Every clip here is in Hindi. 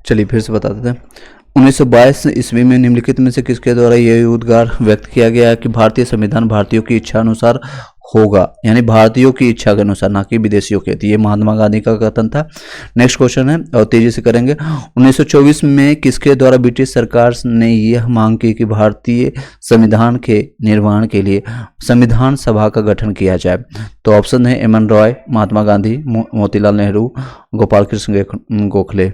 चलिए फिर से बता देते हैं। 1922 ईस्वी में निम्नलिखित में से किसके द्वारा यह उद्गार व्यक्त किया गया है कि भारतीय संविधान भारतीयों की इच्छा अनुसार होगा, यानी भारतीयों की इच्छा के अनुसार, ना कि विदेशियों के। तो ये महात्मा गांधी का कथन था। नेक्स्ट क्वेश्चन है और तेजी से करेंगे। 1924 में किसके द्वारा ब्रिटिश सरकार ने यह मांग की कि भारतीय संविधान के निर्माण के लिए संविधान सभा का गठन किया जाए? तो ऑप्शन है एम एन रॉय, महात्मा गांधी, मोतीलाल नेहरू, गोपाल कृष्ण गोखले।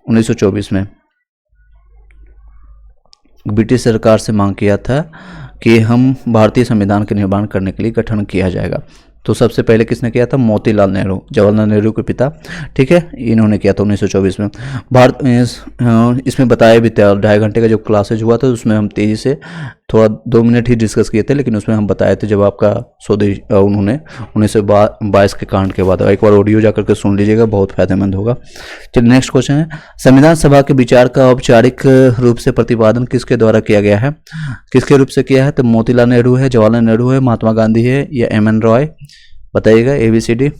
1924 में ब्रिटिश सरकार से मांग किया था कि हम भारतीय संविधान के निर्माण करने के लिए गठन किया जाएगा। तो सबसे पहले किसने किया था? मोतीलाल नेहरू, जवाहरलाल नेहरू के पिता, ठीक है, इन्होंने किया था 1924 में। भारत इसमें बताया भी था, 2.5 घंटे का जो क्लासेज हुआ था उसमें हम तेजी से थोड़ा 2 मिनट ही डिस्कस किए थे, लेकिन उसमें हम बताए थे जब आपका स्वदेश उन्होंने 1922 के कांड के बाद। एक बार ऑडियो जाकर के सुन लीजिएगा, बहुत फायदेमंद होगा। चलिए नेक्स्ट क्वेश्चन है, संविधान सभा के विचार का औपचारिक रूप से प्रतिपादन किसके द्वारा किया गया है? किसके रूप से किया है? तो मोतीलाल नेहरू है, जवाहरलाल नेहरू है, महात्मा गांधी है या एम एन रॉय? बताइएगा, ABCD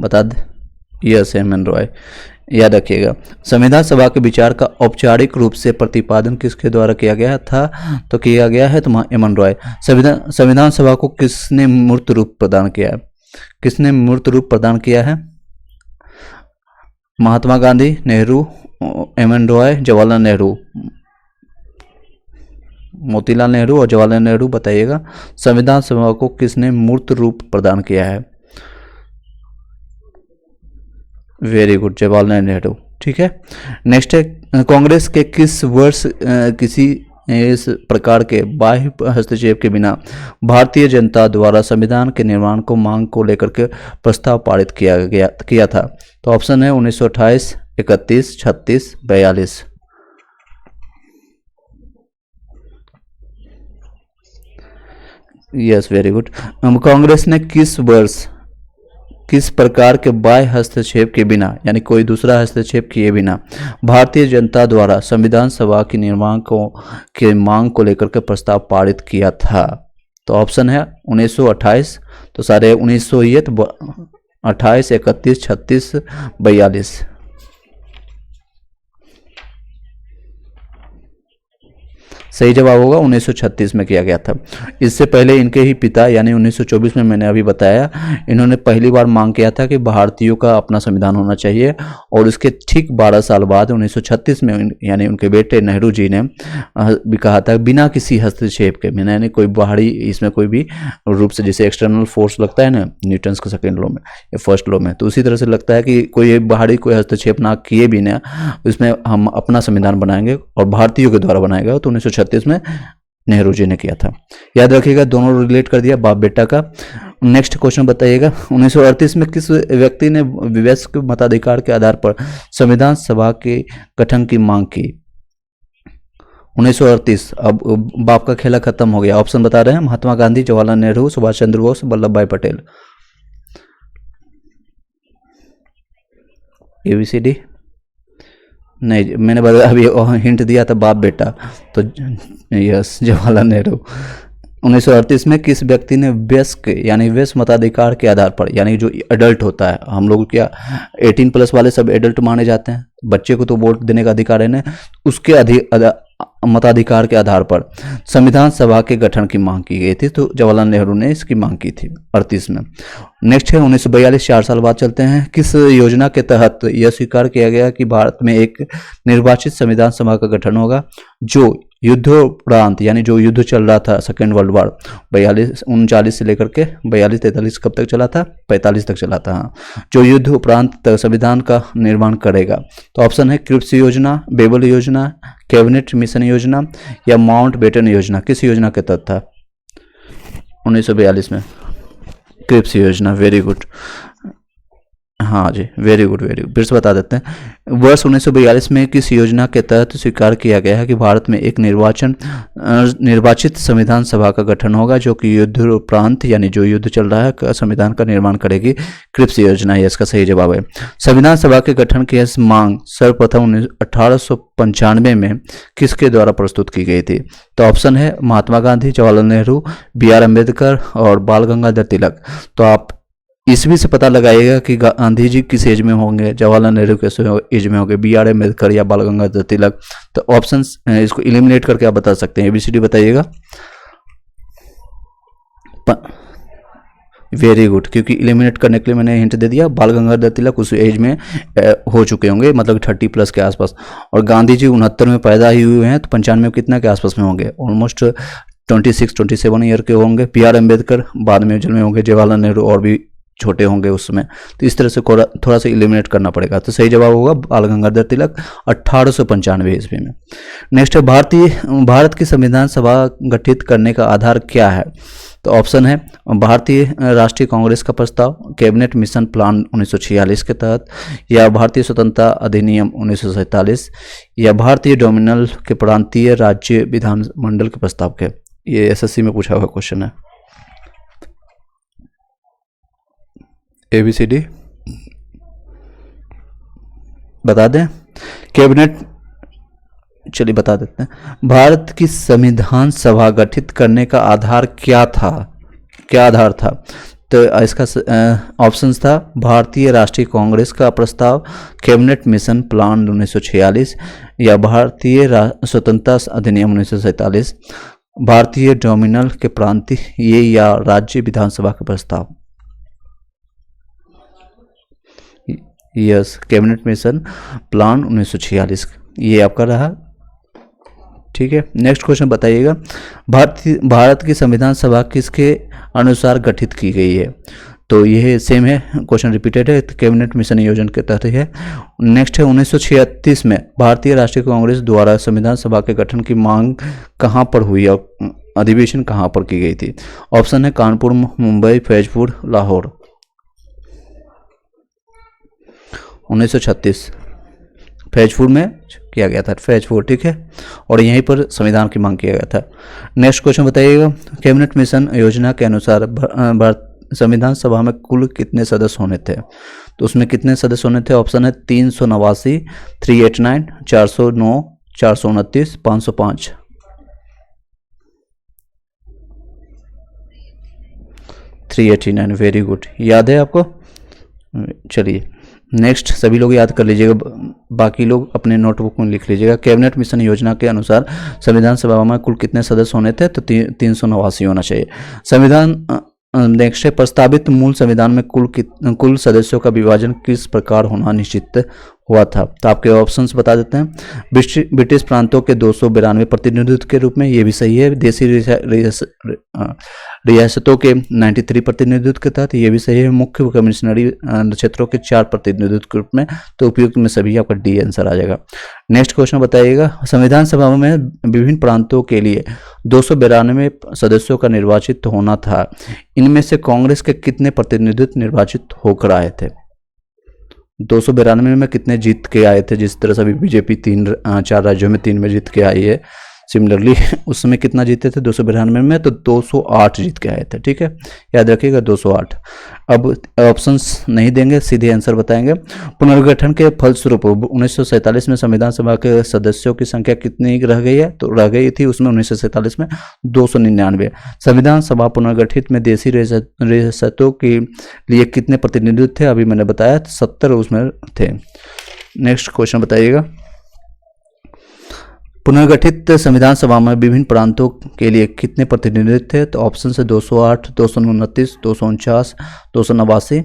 बता दे। Yes, M N Roy. याद रखिएगा, संविधान सभा के विचार का औपचारिक रूप से प्रतिपादन किसके द्वारा किया गया था? तो किया गया है तो एम एन रॉय। संविधान सभा को किसने मूर्त रूप प्रदान किया है? किसने मूर्त रूप प्रदान किया है? Mahatma Gandhi, Nehru, M N Roy, Jawaharlal Nehru. मोतीलाल नेहरू और जवाहरलाल नेहरू, बताइएगा संविधान सभा को किसने मूर्त रूप प्रदान किया है? वेरी गुड, जवाहरलाल नेहरू, ठीक है। नेक्स्ट है, कांग्रेस के किस वर्ष किसी इस प्रकार के बाह्य हस्तक्षेप के बिना भारतीय जनता द्वारा संविधान के निर्माण को मांग को लेकर के प्रस्ताव पारित किया था? तो ऑप्शन है 1928, 31, 36, 42। Yes, very good. कांग्रेस ने किस वर्ष किस प्रकार के बाह्य हस्तक्षेप के बिना, यानी कोई दूसरा हस्तक्षेप किए बिना, भारतीय जनता द्वारा संविधान सभा के निर्माण के मांग को लेकर के प्रस्ताव पारित किया था? तो ऑप्शन है 1928, तो सारे 1928, 31, 36, 42। सही जवाब होगा 1936 में किया गया था। इससे पहले इनके ही पिता यानी 1924 में, मैंने अभी बताया, इन्होंने पहली बार मांग किया था कि भारतीयों का अपना संविधान होना चाहिए, और उसके ठीक 12 साल बाद 1936 में यानी उनके बेटे नेहरू जी ने भी कहा था बिना किसी हस्तक्षेप के, यानी कोई बाहरी इसमें कोई भी रूप से, जैसे एक्सटर्नल फोर्स लगता है ना न्यूटन्स के सेकेंड लॉ में या फर्स्ट लॉ में, तो उसी तरह से लगता है कि कोई बाहरी कोई हस्तक्षेप ना किए बिना इसमें हम अपना संविधान बनाएंगे और भारतीयों के द्वारा बनाएगा। तो 1936 में नेहरू जी ने किया था। याद रखिएगा, दोनों रिलेट कर दिया, बाप बेटा का। नेक्स्ट क्वेश्चन बताइएगा, 1938 में किस व्यक्ति ने वयस्क मताधिकार के आधार पर संविधान सभा के गठन की मांग की? 1938। अब बाप का खेला खत्म हो गया। ऑप्शन बता रहे हैं, महात्मा गांधी, जवाहरलाल नेहरू, सुभाष चंद्र बोस, वल्लभ भाई पटेल। ABCD नहीं, मैंने अभी हिंट दिया था बाप बेटा, तो यस, जवाहरलाल नेहरू। 1938 में किस व्यक्ति ने वयस्क यानी वयस्क मताधिकार के आधार पर, यानी जो एडल्ट होता है, हम लोग क्या 18+ वाले सब एडल्ट माने जाते हैं, बच्चे को तो वोट देने का अधिकार है ना, उसके मताधिकार के आधार पर संविधान सभा के गठन की मांग की गई थी। तो जवाहरलाल नेहरू ने इसकी मांग की थी 38 में। नेक्स्ट है 1942, 4 साल बाद चलते हैं। किस योजना के तहत यह स्वीकार किया गया कि भारत में एक निर्वाचित संविधान सभा का गठन होगा जो युद्धोपरांत, यानी जो युद्ध चल रहा था सेकेंड वर्ल्ड वॉर 39 से लेकर के 42-43 कब तक चला था? 45 तक चला था, हाँ, जो युद्ध उपरांत तक संविधान का निर्माण करेगा? तो ऑप्शन है क्रिप्स योजना, बेबल योजना, कैबिनेट मिशन योजना या माउंट बेटन योजना। किस योजना के तहत था 1942 में? क्रिप्स योजना। वेरी गुड, हाँ जी, वेरी गुड वेरी गुड। फिर से बता देते हैं, वर्ष 1942 में किस योजना के तहत स्वीकार किया गया है कि भारत में एक निर्वाचित संविधान सभा का गठन होगा जो कि युद्ध उपरांत, यानी जो युद्ध चल रहा है, संविधान का निर्माण करेगी? क्रिप्स योजना, ये इसका सही जवाब है। संविधान सभा के गठन की मांग सर्वप्रथम 1895 में किसके द्वारा प्रस्तुत की गई थी? तो ऑप्शन है महात्मा गांधी, जवाहरलाल नेहरू, BR अम्बेडकर और बाल गंगाधर तिलक। तो आप ईस्वी से पता लगाइएगा कि गांधी जी किस एज में होंगे, जवाहरलाल नेहरू किस एज में होंगे, बी आर अम्बेडकर या बाल गंगाधर तिलक। तो ऑप्शन इसको इलिमिनेट करके आप बता सकते हैं, एबीसीडी बताइएगा। वेरी गुड, क्योंकि इलिमिनेट करने के लिए मैंने हिंट दे दिया, बाल गंगाधर तिलक उस एज में हो चुके होंगे, मतलब 30+ के आसपास। और गांधी जी 69 में पैदा ही हुए हैं, तो 95 कितना के आसपास में होंगे, ऑलमोस्ट 26-27 ईयर के होंगे। बी आर अम्बेडकर बाद में जन्मे होंगे, जवाहरलाल नेहरू और भी छोटे होंगे उस समय। तो इस तरह से थोड़ा सा इलिमिनेट करना पड़ेगा। तो सही जवाब होगा बाल गंगाधर तिलक 1895 ईस्वी में। नेक्स्ट है, भारत की संविधान सभा गठित करने का आधार क्या है? तो ऑप्शन है भारतीय राष्ट्रीय कांग्रेस का प्रस्ताव, कैबिनेट मिशन प्लान 1946 के तहत, या भारतीय स्वतंत्रता अधिनियम 1947, या भारतीय डोमिनल के प्रांतीय राज्य विधानमंडल के प्रस्ताव के। ये एसएससी में पूछा हुआ क्वेश्चन है। एबीसीडी बता दें, कैबिनेट, चलिए बता देते हैं। भारत की संविधान सभा गठित करने का आधार क्या था, क्या आधार था? तो इसका ऑप्शंस था भारतीय राष्ट्रीय कांग्रेस का प्रस्ताव, कैबिनेट मिशन प्लान 1946, या भारतीय स्वतंत्रता अधिनियम 1947, भारतीय डोमिनल के प्रांतीय, ये या राज्य विधानसभा का प्रस्ताव। यस, कैबिनेट मिशन प्लान 1946 ये आपका रहा। ठीक है, नेक्स्ट क्वेश्चन बताइएगा, भारत की संविधान सभा किसके अनुसार गठित की गई है? तो यह सेम है, क्वेश्चन रिपीटेड है, कैबिनेट मिशन योजना के तहत है। नेक्स्ट है, 1936 में भारतीय राष्ट्रीय कांग्रेस द्वारा संविधान सभा के गठन की मांग कहां पर हुई और अधिवेशन कहां पर की गई थी? ऑप्शन है कानपुर, मुंबई, फैजपुर, लाहौर। 1936 फैजपुर में किया गया था, फैजपुर, ठीक है, और यहीं पर संविधान की मांग किया गया था। नेक्स्ट क्वेश्चन बताइएगा, कैबिनेट मिशन योजना के अनुसार संविधान सभा में कुल कितने सदस्य होने थे? तो उसमें कितने सदस्य होने थे? ऑप्शन है 389, 389, 409, 429, 505। 389, वेरी गुड, याद है आपको? चलिए नेक्स्ट सभी लोग याद कर लीजिएगा, बाकी लोग अपने नोटबुक में लिख लीजिएगा। कैबिनेट मिशन योजना के अनुसार संविधान सभा में कुल कितने सदस्य होने थे? तो 389 होना चाहिए। संविधान नेक्स्ट है, प्रस्तावित मूल संविधान में कुल सदस्यों का विभाजन किस प्रकार होना निश्चित हुआ था? तो आपके ऑप्शंस बता देते हैं, ब्रिटिश प्रांतों के 292 प्रतिनिधित्व के रूप में, ये भी सही है। देसी रियासतों के 93 प्रतिनिधित्व के तहत, ये भी सही है। मुख्य कमिश्नरी क्षेत्रों के 4 प्रतिनिधित्व के रूप में, तो उपयुक्त में सभी आपका डी आंसर आ जाएगा। नेक्स्ट क्वेश्चन बताइएगा, संविधान सभा में विभिन्न प्रांतों के लिए 292 सदस्यों का निर्वाचित होना था, इनमें से कांग्रेस के कितने प्रतिनिधित्व निर्वाचित होकर आए थे? 292 में कितने जीत के आए थे? जिस तरह से अभी बीजेपी 4 राज्यों में 3 में जीत के आई है, सिमिलरली उस समय कितना जीते थे 292 में? तो 208 जीत के आए थे, ठीक है, याद रखिएगा 208। अब ऑप्शंस नहीं देंगे, सीधे आंसर बताएंगे। पुनर्गठन के फलस्वरूप 1947 में संविधान सभा के सदस्यों की संख्या कितनी रह गई है? तो रह गई थी उसमें 1947 में 299। संविधान सभा पुनर्गठित में देशी रियासतों के लिए कितने प्रतिनिधित्व थे? अभी मैंने बताया 70 उसमें थे। नेक्स्ट क्वेश्चन बताइएगा, पुनर्गठित संविधान सभा में विभिन्न प्रांतों के लिए कितने प्रतिनिधित्व थे? तो ऑप्शन से 208, 229, 249, 289,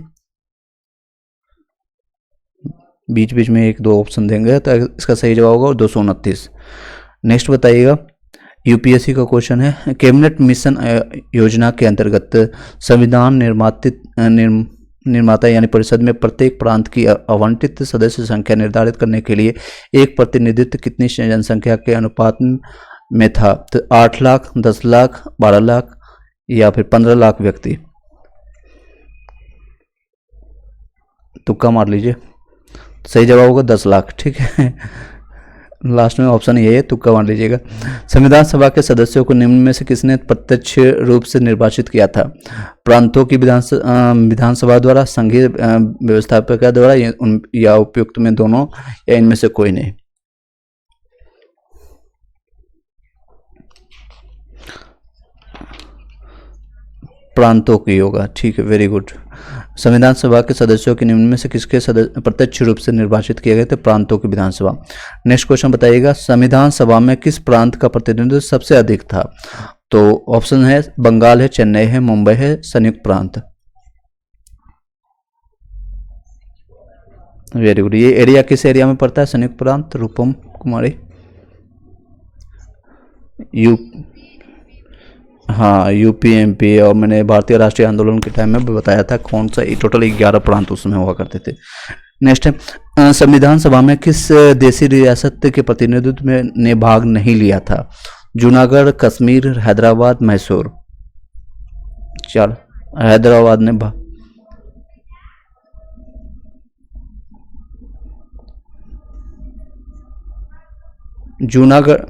बीच बीच में 1-2 ऑप्शन देंगे, तो इसका सही जवाब होगा 229। नेक्स्ट बताइएगा, यूपीएससी का क्वेश्चन है, कैबिनेट मिशन योजना के अंतर्गत संविधान निर्माता यानी परिषद में प्रत्येक प्रांत की आवंटित सदस्य संख्या निर्धारित करने के लिए एक प्रतिनिधित्व कितनी जनसंख्या के अनुपात में था? तो 8 लाख, 10 लाख, 12 लाख या फिर 15 लाख व्यक्ति? तुक्का मार लीजिए, सही जवाब होगा 10 लाख, ठीक है, लास्ट में ऑप्शन ये है, तुक्का मार लीजिएगा। संविधान सभा के सदस्यों को निम्न में से किसने प्रत्यक्ष रूप से निर्वाचित किया था? प्रांतों की विधानसभा द्वारा, संघीय व्यवस्थापक द्वारा, या उपयुक्त में दोनों, या इनमें से कोई नहीं? प्रांतों की होगा, ठीक है, वेरी गुड। संविधान सभा के सदस्यों के निम्न में से किसके प्रत्यक्ष रूप से निर्वाचित किए गए थे? प्रांतों की विधानसभा। नेक्स्ट क्वेश्चन बताइएगा, संविधान सभा में किस प्रांत का प्रतिनिधित्व सबसे अधिक था? तो ऑप्शन है बंगाल है, चेन्नई है, मुंबई है, संयुक्त प्रांत। Very good. ये एरिया किस एरिया में पड़ता है? संयुक्त प्रांत। रूपम कुमारी। यू हाँ, यूपी एमपी, और मैंने भारतीय राष्ट्रीय आंदोलन के टाइम में भी बताया था कौन सा, टोटल 11 प्रांत उसमें हुआ करते थे। नेक्स्ट है, संविधान सभा में किस देशी रियासत के प्रतिनिधित्व में ने भाग नहीं लिया था? जूनागढ़, कश्मीर, हैदराबाद, मैसूर। चल, हैदराबाद ने जूनागढ़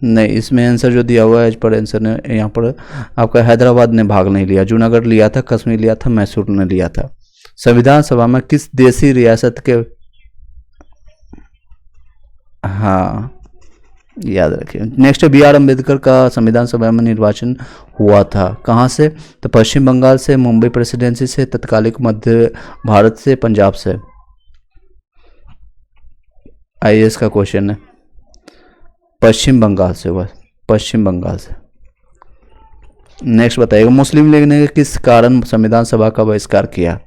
नहीं, इसमें आंसर जो दिया हुआ है एज पर आंसर ने यहाँ पर आपका हैदराबाद ने भाग नहीं लिया, जूनागढ़ लिया था, कश्मीर लिया था, मैसूर ने लिया था। संविधान सभा में किस देशी रियासत के, हाँ याद रखिए। नेक्स्ट, बी आर अम्बेडकर का संविधान सभा में निर्वाचन हुआ था, कहाँ से? तो पश्चिम बंगाल से, मुंबई प्रेसिडेंसी से, तत्कालिक मध्य भारत से, पंजाब से। आईएएस का क्वेश्चन है, पश्चिम बंगाल से हुआ, पश्चिम बंगाल से। नेक्स्ट बताइएगा, मुस्लिम लीग ने किस कारण संविधान सभा का बहिष्कार किया?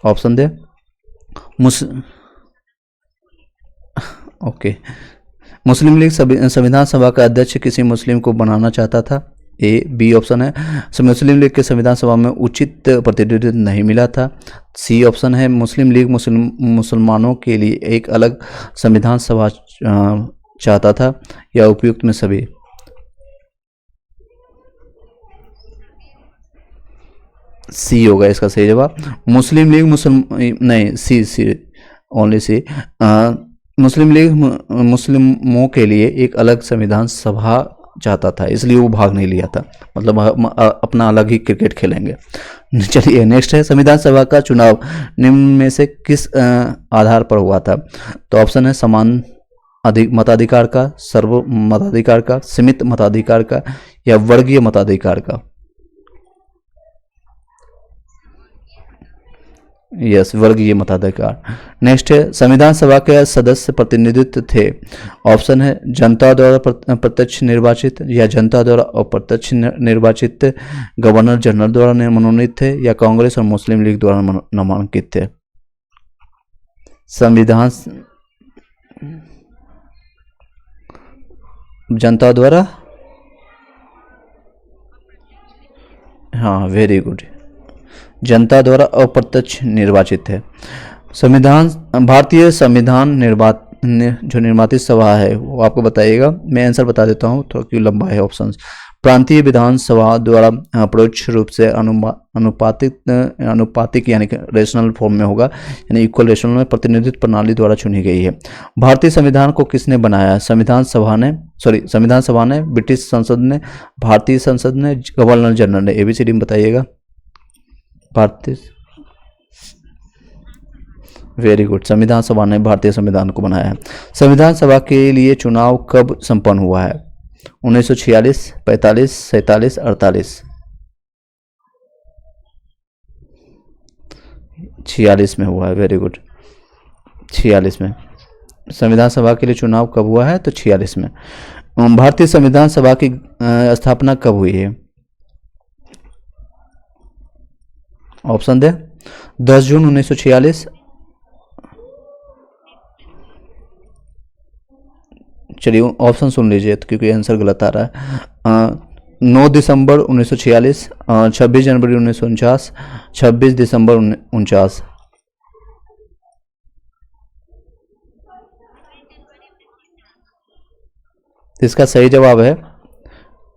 ऑप्शन दे। ओके, मुस्लिम लीग संविधान सभा का अध्यक्ष किसी मुस्लिम को बनाना चाहता था। ए बी ऑप्शन है, मुस्लिम लीग के संविधान सभा में उचित प्रतिनिधित्व नहीं मिला था। सी ऑप्शन है, मुस्लिम लीग मुसलमानों के लिए एक अलग संविधान सभा चाहता था, या उपयुक्त में सभी। सी होगा इसका सही जवाब। मुस्लिम लीग नहीं, सी ओनली सी। मुस्लिम लीग मुस्लिमों के लिए एक अलग संविधान सभा चाहता था, इसलिए वो भाग नहीं लिया था, मतलब हम अपना अलग ही क्रिकेट खेलेंगे। चलिए नेक्स्ट है, संविधान सभा का चुनाव निम्न में से किस आधार पर हुआ था? तो ऑप्शन है समान मताधिकार का, सर्व मताधिकार का, सीमित मताधिकार का, या वर्गीय मताधिकार का। यस, वर्गीय मताधिकार। नेक्स्ट है, संविधान सभा के सदस्य प्रतिनिधित्व थे। ऑप्शन है जनता द्वारा प्रत्यक्ष निर्वाचित, या जनता द्वारा अप्रत्यक्ष निर्वाचित, गवर्नर जनरल द्वारा मनोनीत थे, या कांग्रेस और मुस्लिम लीग द्वारा नामांकित थे। संविधान जनता द्वारा, हाँ वेरी गुड, जनता द्वारा अप्रत्यक्ष निर्वाचित है। संविधान भारतीय संविधान जो निर्माती सभा है वो आपको बताइएगा, मैं आंसर बता देता हूँ, थोड़ा क्यों लंबा है ऑप्शंस। प्रांतीय विधानसभा द्वारा परोक्ष रूप से अनुपातिक यानी कि रेशनल फॉर्म में होगा, यानी इक्वल रेशनल में प्रतिनिधित्व प्रणाली द्वारा चुनी गई है। भारतीय संविधान को किसने बनाया? संविधान सभा ने, ब्रिटिश संसद ने, भारतीय संसद ने, गवर्नर जनरल ने। एबीसीडी में बताइएगा। भारतीय, वेरी गुड, संविधान सभा ने भारतीय संविधान को बनाया है। संविधान सभा के लिए चुनाव कब संपन्न हुआ है? 1946, 45, 47, 48। 46 में हुआ है, वेरी गुड, 46 में। संविधान सभा के लिए चुनाव कब हुआ है? तो 46 में। भारतीय संविधान सभा की स्थापना कब हुई है? ऑप्शन दे। 10 जून 1946, चलिए ऑप्शन सुन लीजिए तो, क्योंकि आंसर गलत आ रहा है। 9 दिसंबर 1946, 26 जनवरी 1949, 26 दिसंबर 1949। इसका सही जवाब है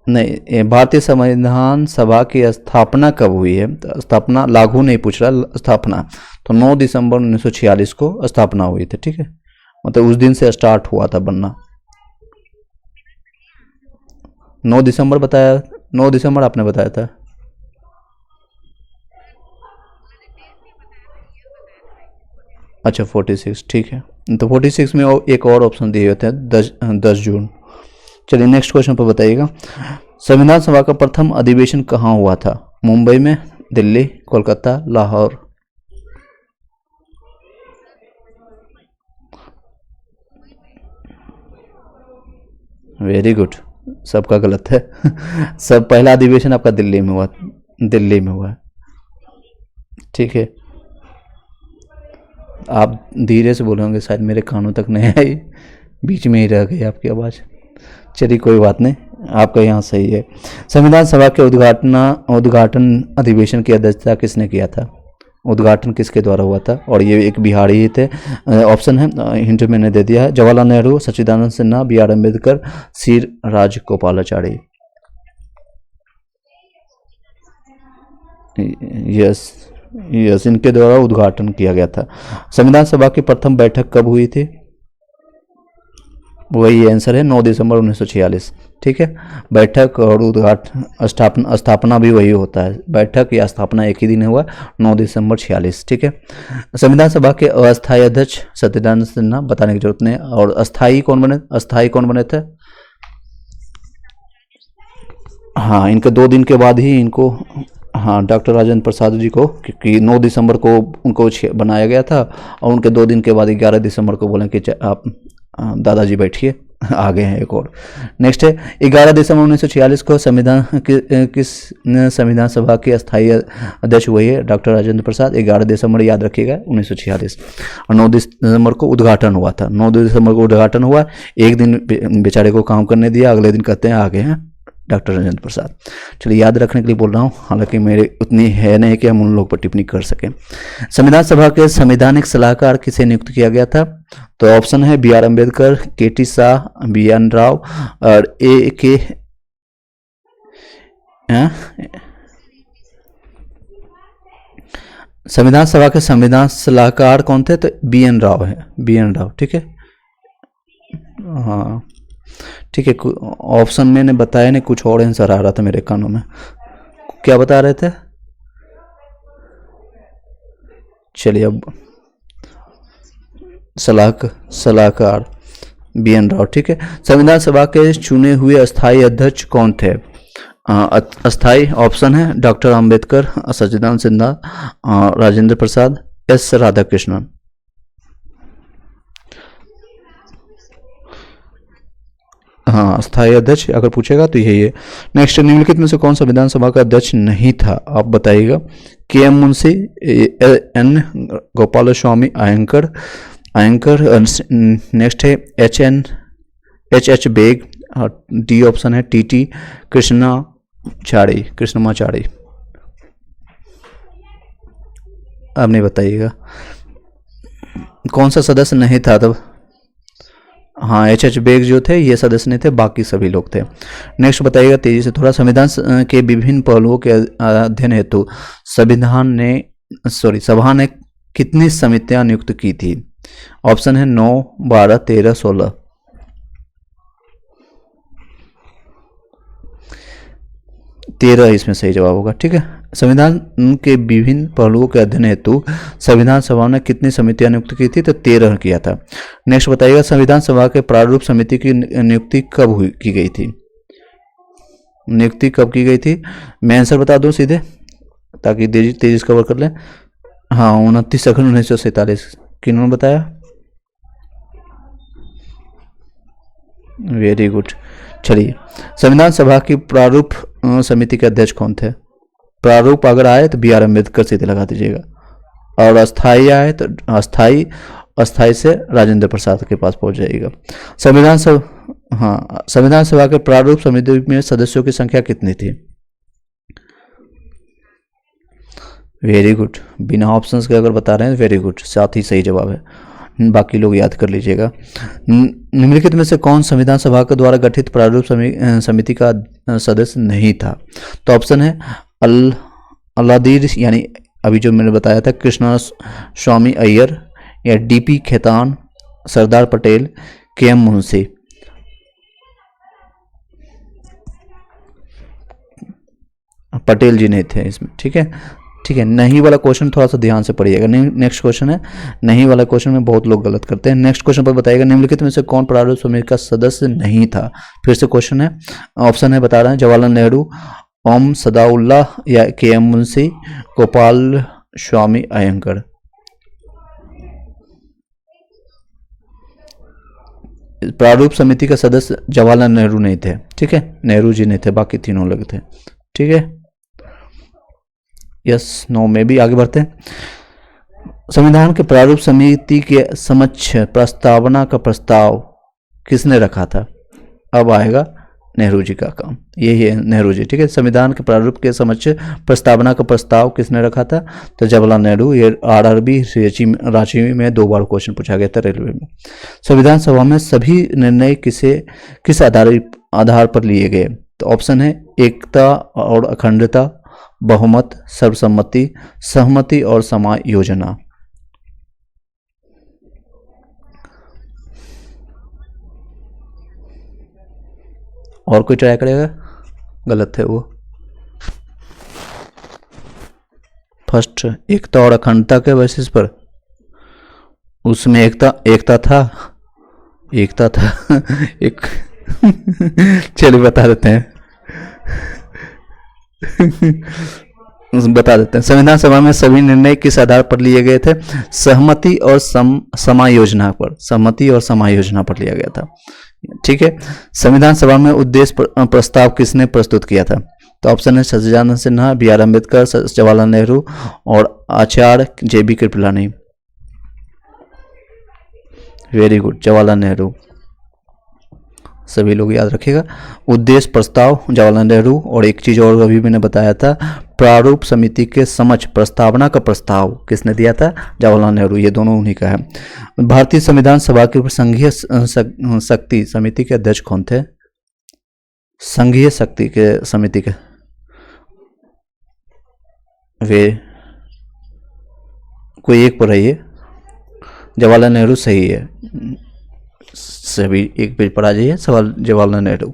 नहीं, भारतीय संविधान सभा की स्थापना कब हुई है? तो स्थापना, लागू नहीं पूछ रहा, स्थापना। तो 9 दिसंबर 1946 को स्थापना हुई थी, ठीक है, मतलब उस दिन से स्टार्ट हुआ था बनना। 9 दिसंबर बताया, 9 दिसंबर आपने बताया था। अच्छा 46, ठीक है। तो 46 में एक और ऑप्शन दिए होते हैं, 10 जून। चलिए नेक्स्ट क्वेश्चन पर बताइएगा, संविधान सभा का प्रथम अधिवेशन कहाँ हुआ था? मुंबई में, दिल्ली, कोलकाता, लाहौर। वेरी गुड, सबका गलत है। सब पहला अधिवेशन आपका दिल्ली में हुआ, दिल्ली में हुआ है, ठीक है। आप धीरे से बोलोगे, शायद मेरे कानों तक नहीं आई, बीच में ही रह गई आपकी आवाज़। चलिए कोई बात नहीं, आपका यहाँ सही है। संविधान सभा के उद्घाटन अधिवेशन की अध्यक्षता किसने किया था? उद्घाटन किसके द्वारा हुआ था? और ये एक बिहारी ही थे। ऑप्शन है, हिंट मैंने दे दिया है, Jawaharlal Nehru, Sachchidananda Sinha, B R Ambedkar, C Rajagopalachari. Yes yes, इनके द्वारा उद्घाटन किया गया था। संविधान सभा की प्रथम बैठक कब हुई थी? वही आंसर है, 9 दिसंबर 1946, ठीक है। बैठक और उद्घाटन, स्थापना भी वही होता है, बैठक या स्थापना एक ही दिन हुआ, 9 दिसंबर 46, ठीक है। संविधान सभा के अस्थायी अध्यक्ष सत्यनारायण सिन्हा, बताने की जरूरत नहीं। और अस्थायी कौन बने थे? हाँ, इनके 2 दिन के बाद ही इनको, हाँ, डॉक्टर राजेंद्र प्रसाद जी को, क्योंकि 9 दिसंबर को उनको बनाया गया था, और उनके 2 दिन के बाद 11 दिसंबर को बोले कि आप दादाजी बैठिए, आ गए हैं एक और। नेक्स्ट है, 11 दिसंबर 1946 को किस संविधान सभा के अस्थायी अध्यक्ष हुए है? डॉक्टर राजेंद्र प्रसाद। 11 दिसंबर याद रखिएगा 1946, और 9 दिसंबर को उद्घाटन हुआ था। 9 दिसंबर को उद्घाटन हुआ, एक दिन बेचारे को काम करने दिया, अगले दिन कहते हैं आ गए हैं डॉक्टर राजेंद्र प्रसाद। चलिए याद रखने के लिए बोल रहा हूँ, हालांकि मेरे उतनी है नहीं कि हम उन लोग पर टिप्पणी कर सकें। संविधान सभा के संवैधानिक सलाहकार किसे नियुक्त किया गया था? तो ऑप्शन है, B R Ambedkar, K T Shah, B N Rao और ए के संविधान सभा के संविधान सलाहकार कौन थे? तो बी एन राव है, बी एन राव, ठीक है। हाँ ठीक है, ऑप्शन मैंने बताया नहीं, कुछ और आंसर आ रहा था मेरे कानों में। क्या बता रहे थे? चलिए अब सलाहकार बी एन राव, ठीक है। संविधान सभा के चुने हुए अस्थायी अध्यक्ष कौन थे? अस्थायी ऑप्शन है, डॉक्टर अंबेडकर, सच्चिदानंद सिन्हा, राजेंद्र प्रसाद, एस राधाकृष्णन। हाँ, स्थायी अध्यक्ष अगर पूछेगा तो यही है। नेक्स्ट, निम्नलिखित में से कौन सा विधानसभा का अध्यक्ष नहीं था? आप बताइएगा। K M Munshi, N Gopalaswami Ayyangar, next है H H Beg, D option है, टी टी कृष्णमाचारी। अब नहीं बताइएगा कौन सा सदस्य नहीं था तब। हाँ, एच एच बेग जो थे ये सदस्य नहीं थे, बाकी सभी लोग थे। नेक्स्ट बताइएगा तेजी से थोड़ा, संविधान के विभिन्न पहलुओं के अध्ययन हेतु सभा ने कितनी समितियां नियुक्त की थी? ऑप्शन है 9, 12, 13, 16। 13 इसमें सही जवाब होगा, ठीक है। संविधान के विभिन्न पहलुओं के अध्ययन हेतु संविधान सभा ने कितनी समितियां नियुक्त की थी? तो 13 किया था। नेक्स्ट बताइएगा, संविधान सभा के प्रारूप समिति की नियुक्ति कब की गई थी? नियुक्ति कब की गई थी? मैं आंसर बता दूं सीधे, ताकि तेजी से कवर कर लें। हाँ, 29 अगस्त 1947। किन्होंने बताया? Very good. चलिए, संविधान सभा की प्रारूप समिति के अध्यक्ष कौन थे? प्रारूप अगर आए तो बी आर अम्बेडकर सीधे लगा दीजिएगा, और अस्थाई आए तो अस्थाई से राजेंद्र प्रसाद के पास पहुंच जाएगा। संविधान सभा के प्रारूप समिति में सदस्यों की संख्या कितनी थी? वेरी गुड, बिना ऑप्शंस के अगर बता रहे हैं वेरी गुड, साथ ही सही जवाब है, बाकी लोग याद कर लीजिएगा। निम्नलिखित में से कौन संविधान सभा के द्वारा गठित प्रारूप समिति का सदस्य नहीं था? तो ऑप्शन है अल्लादीर, यानी अभी जो मैंने बताया था, कृष्णा स्वामी अय्यर, या डीपी खेतान, सरदार पटेल, के एम मुंशी। पटेल जी नहीं थे इसमें, ठीक है। ठीक है। नहीं वाला क्वेश्चन थोड़ा सा ध्यान से पढ़िएगा। नेक्स्ट क्वेश्चन है, नहीं वाला क्वेश्चन में बहुत लोग गलत करते हैं। नेक्स्ट क्वेश्चन पर बताइएगा निम्नलिखित में से कौन प्रारूप समिति का सदस्य नहीं था। फिर से क्वेश्चन है, ऑप्शन है बता रहे हैं, जवाहरलाल नेहरू, ओम सदाउल्लाह या के एम मुंशी, गोपाल स्वामी अयंगर। प्रारूप समिति का सदस्य जवाहरलाल नेहरू नहीं थे, ठीक है, नेहरू जी नहीं थे, बाकी तीनों लोग थे, ठीक है। यस नो में भी आगे बढ़ते हैं। संविधान के प्रारूप समिति के समक्ष प्रस्तावना का प्रस्ताव किसने रखा था। अब आएगा नेहरू जी का काम, यही है नेहरू जी, ठीक है। संविधान के प्रारूप के समक्ष प्रस्तावना का प्रस्ताव किसने रखा था, तो जवाहरलाल नेहरू। ये आरआरबी रांची में 2 बार क्वेश्चन पूछा गया था रेलवे में। संविधान सभा में सभी निर्णय किस आधार पर लिए गए, तो ऑप्शन है एकता और अखंडता, बहुमत, सर्वसम्मति, सहमति और समायोजना। और कोई ट्राई करेगा, गलत है वो। फर्स्ट एकता और अखंडता के बेसिस पर, उसमें एकता था एक चलिए बता देते हैं संविधान सभा में सभी निर्णय किस आधार पर लिए गए थे, सहमति और समायोजना पर, सहमति और समायोजना पर लिया गया था, ठीक है। संविधान सभा में उद्देश्य प्रस्ताव किसने प्रस्तुत किया था, तो ऑप्शन है सच्चिदानंद सिन्हा, बी आर अम्बेडकर, जवाहरलाल नेहरू और आचार्य JB Kripalani. Very good, Jawaharlal Nehru, सभी लोग याद रखिएगा। उद्देश्य प्रस्ताव जवाहरलाल नेहरू, और एक चीज और अभी मैंने बताया था, प्रारूप समिति के समक्ष प्रस्तावना का प्रस्ताव किसने दिया था, जवाहरलाल नेहरू, ये दोनों उन्हीं का है। भारतीय संविधान सभा की संघीय शक्ति समिति के अध्यक्ष कौन थे, संघीय शक्ति के समिति के, वे कोई एक पर है, ये जवाहरलाल नेहरू सही है, सभी एक पेज पर आ जाइए, सवाल जवाहरलाल नेहरू।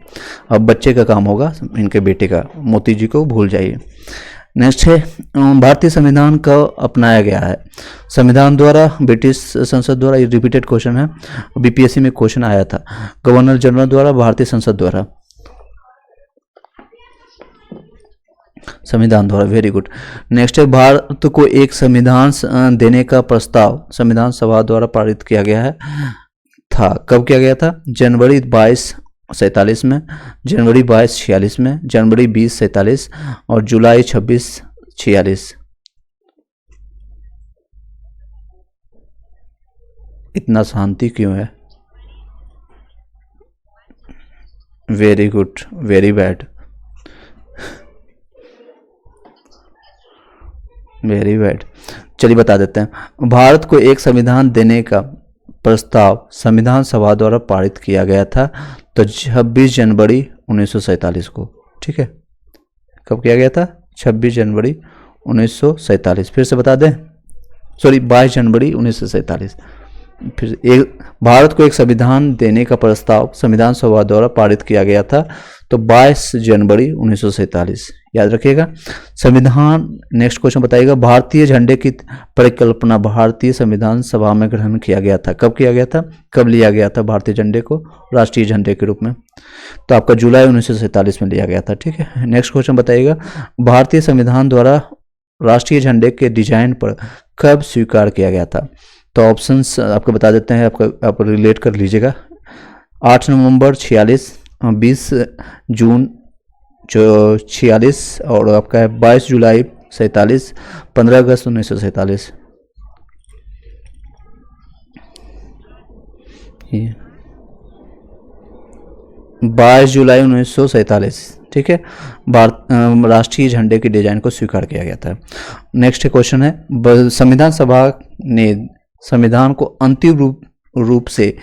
अब बच्चे का काम होगा, इनके बेटे का, मोती जी को भूल जाइए। नेक्स्ट है, भारतीय संविधान का अपनाया गया है, संविधान द्वारा, ब्रिटिश संसद द्वारा, ये रिपीटेड क्वेश्चन है, BPSC में क्वेश्चन आया था, गवर्नर जनरल द्वारा, भारतीय संसद द्वारा, संविधान द्वारा। Very good. नेक्स्ट है, भारत को एक संविधान देने का प्रस्ताव संविधान सभा द्वारा पारित किया गया है था, कब किया गया था, जनवरी 2247 में, जनवरी 2246 में, जनवरी 2047 और जुलाई 2646। इतना शांति क्यों है, very good, very bad, very bad. चलिए बता देते हैं, भारत को एक संविधान देने का प्रस्ताव संविधान सभा द्वारा पारित किया गया था, तो 26 जनवरी 1947 को, ठीक है। कब किया गया था, 26 जनवरी 1947। फिर से बता दें, सॉरी 22 जनवरी 1947। फिर एक, भारत को एक संविधान देने का प्रस्ताव संविधान सभा द्वारा पारित किया गया था, तो 22 जनवरी 1947, याद रखिएगा। संविधान, नेक्स्ट क्वेश्चन बताइएगा, भारतीय झंडे की परिकल्पना भारतीय संविधान सभा में ग्रहण किया गया था, कब किया गया था, कब लिया गया था भारतीय झंडे को राष्ट्रीय झंडे के रूप में, तो आपका जुलाई 1947 में लिया गया था, ठीक है। नेक्स्ट क्वेश्चन बताइएगा, भारतीय संविधान द्वारा राष्ट्रीय झंडे के डिजाइन पर कब स्वीकार किया गया था, तो ऑप्शंस आपको बता देते हैं, आप रिलेट कर लीजिएगा। 8 नवंबर 46, 20 जून 46 और आपका है 22 जुलाई 47, 15 अगस्त 1947। 22 जुलाई 1947, ठीक है, राष्ट्रीय झंडे के डिजाइन को स्वीकार किया गया था। नेक्स्ट क्वेश्चन है, संविधान सभा ने संविधान को अंतिम रूप से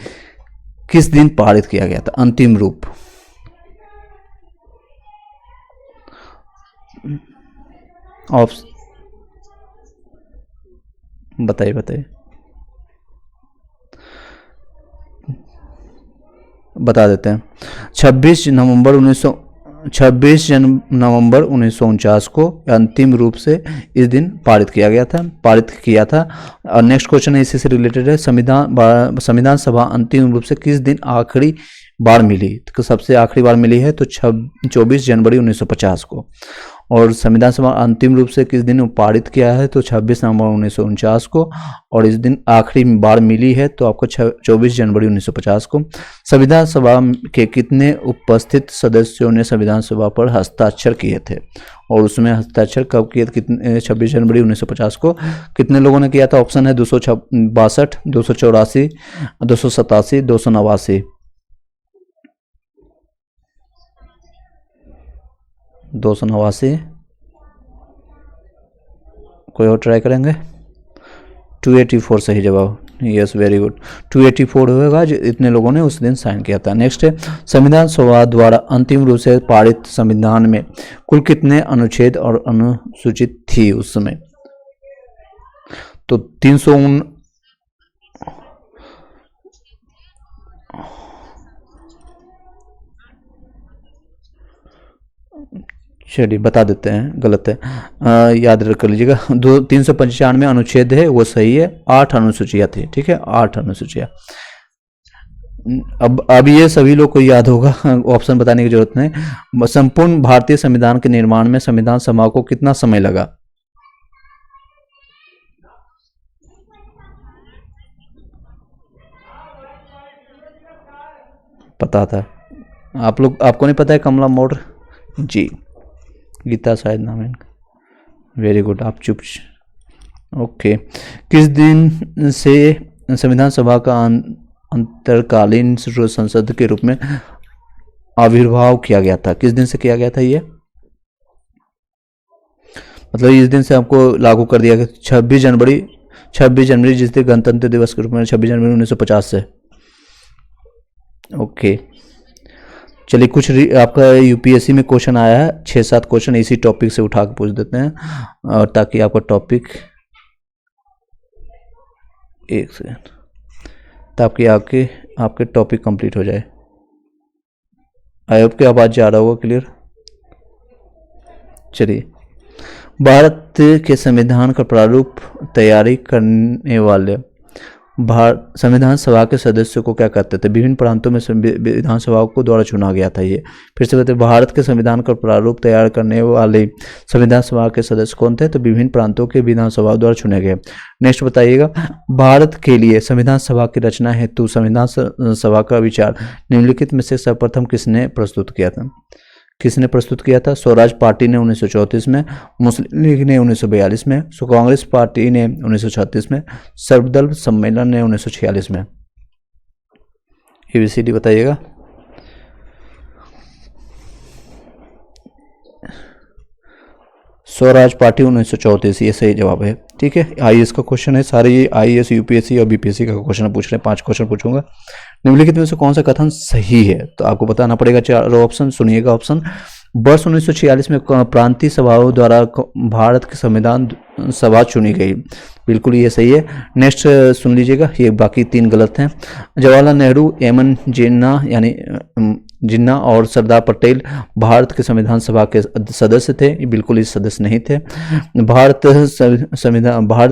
किस दिन पारित किया गया था, अंतिम रूप, बताइए बता देते हैं। 26 नवंबर 19 नवंबर 1949 को अंतिम रूप से इस दिन पारित किया था। और नेक्स्ट क्वेश्चन इसी से रिलेटेड है, संविधान सभा अंतिम रूप से किस दिन आखिरी बार मिली? तो सबसे आखिरी बार मिली है तो 24 जनवरी 1950 को। और संविधान सभा अंतिम रूप से किस दिन पारित किया है तो 26 नवंबर 1949 को। और इस दिन आखिरी बार मिली है तो आपको 24 जनवरी 1950 को। संविधान सभा के कितने उपस्थित सदस्यों ने संविधान सभा पर हस्ताक्षर किए थे? और उसमें हस्ताक्षर कब किए थे? कितने? 26 जनवरी 1950 को। कितने लोगों ने किया था? ऑप्शन है 262, 284, 287, 289। 289। कोई और ट्राई करेंगे? 284 सही जवाब। Yes, very good. 284 होगा जो इतने लोगों ने उस दिन साइन किया था। नेक्स्ट है, संविधान सभा द्वारा अंतिम रूप से पारित संविधान में कुल कितने अनुच्छेद और अनुसूचित थी उस समय? तो 300। चलिए बता देते हैं, गलत है, याद कर लीजिएगा। 395 अनुच्छेद है वो सही है। 8 अनुसूचियाँ थी, ठीक है, 8 अनुसूचियाँ। अब ये सभी लोग को याद होगा, ऑप्शन बताने की जरूरत नहीं। संपूर्ण भारतीय संविधान के निर्माण में संविधान सभा को कितना समय लगा? पता था आप लोग, आपको नहीं पता है? कमला मोड़ जी, गीता शायद नाम है इनका। वेरी गुड, आप चुप। ओके। किस दिन से संविधान सभा का अंतरकालीन संसद के रूप में आविर्भाव किया गया था? किस दिन से किया गया था ये? मतलब इस दिन से आपको लागू कर दिया गया। 26 जनवरी जिस दिन गणतंत्र दिवस के रूप में, 26 जनवरी 1950 से। ओके, चलिए कुछ आपका यूपीएससी में क्वेश्चन आया है, 6-7 क्वेश्चन इसी टॉपिक से उठा के पूछ देते हैं, और ताकि आपका टॉपिक, एक सेकंड, ताकि आपके टॉपिक कंप्लीट हो जाए। आई होप कि आवाज जा रहा होगा क्लियर। चलिए, भारत के संविधान का प्रारूप तैयारी करने वाले संविधान सभा के सदस्यों को क्या कहते थे? विभिन्न प्रांतों में विधानसभाओं को द्वारा चुना गया था। ये फिर से बताते, भारत के संविधान का प्रारूप तैयार करने वाले संविधान सभा के सदस्य कौन थे? तो विभिन्न प्रांतों के विधानसभाओं द्वारा चुने गए। नेक्स्ट बताइएगा, भारत के लिए संविधान सभा की रचना हेतु संविधान सभा का विचार निम्नलिखित में से सर्वप्रथम किसने प्रस्तुत किया था? स्वराज पार्टी ने 1934 में, मुस्लिम लीग ने 1942 में, कांग्रेस पार्टी ने 1936 में, सर्वदल सम्मेलन ने 1946 में। एबीसीडी बताइएगा। स्वराज पार्टी 1934, ये सही जवाब है। ठीक है, आईएएस का क्वेश्चन है, सारे ये आईएएस, यूपीएससी और बीपीएससी का क्वेश्चन पूछ रहे हैं। 5 क्वेश्चन पूछूंगा। निम्नलिखित में से कौन सा कथन सही है? तो आपको बताना पड़ेगा। 4 ऑप्शन सुनिएगा। ऑप्शन, वर्ष 1946 में प्रांतीय सभाओं द्वारा भारत के संविधान सभा चुनी गई, बिल्कुल ये सही है। नेक्स्ट सुन लीजिएगा, ये बाकी 3 गलत हैं। जवाहरलाल नेहरू, एमएन जिन्ना और सरदार पटेल भारत के संविधान सभा के सदस्य थे, ये बिल्कुल ही सदस्य नहीं थे। भारत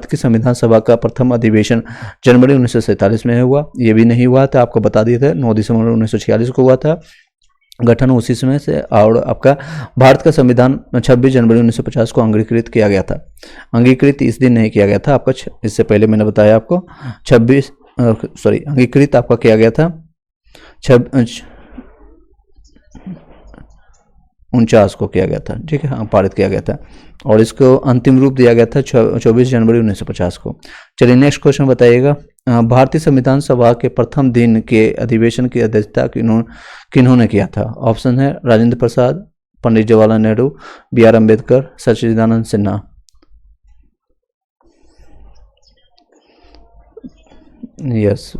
की संविधान सभा का प्रथम अधिवेशन जनवरी 1947 में हुआ, ये भी नहीं हुआ था, आपको बता दिए थे। 9 दिसंबर 1946 को हुआ था गठन उसी समय से। और आपका भारत का संविधान 26 जनवरी 1950 को अंगीकृत किया गया था। अंगीकृत इस दिन नहीं किया गया था आपका, इससे पहले मैंने बताया आपको। अंगीकृत आपका किया गया था 49 को किया गया था। ठीक है, हाँ, पारित किया गया था। और इसको अंतिम रूप दिया गया था 24 जनवरी 1950 को। चलिए नेक्स्ट क्वेश्चन बताइएगा। भारतीय संविधान सभा के प्रथम दिन के अधिवेशन की अध्यक्षता किन्होंने किया था? ऑप्शन है राजेंद्र प्रसाद, पंडित जवाहरलाल नेहरू, BR अम्बेडकर, सच्चिदानंद सिन्हा। यस।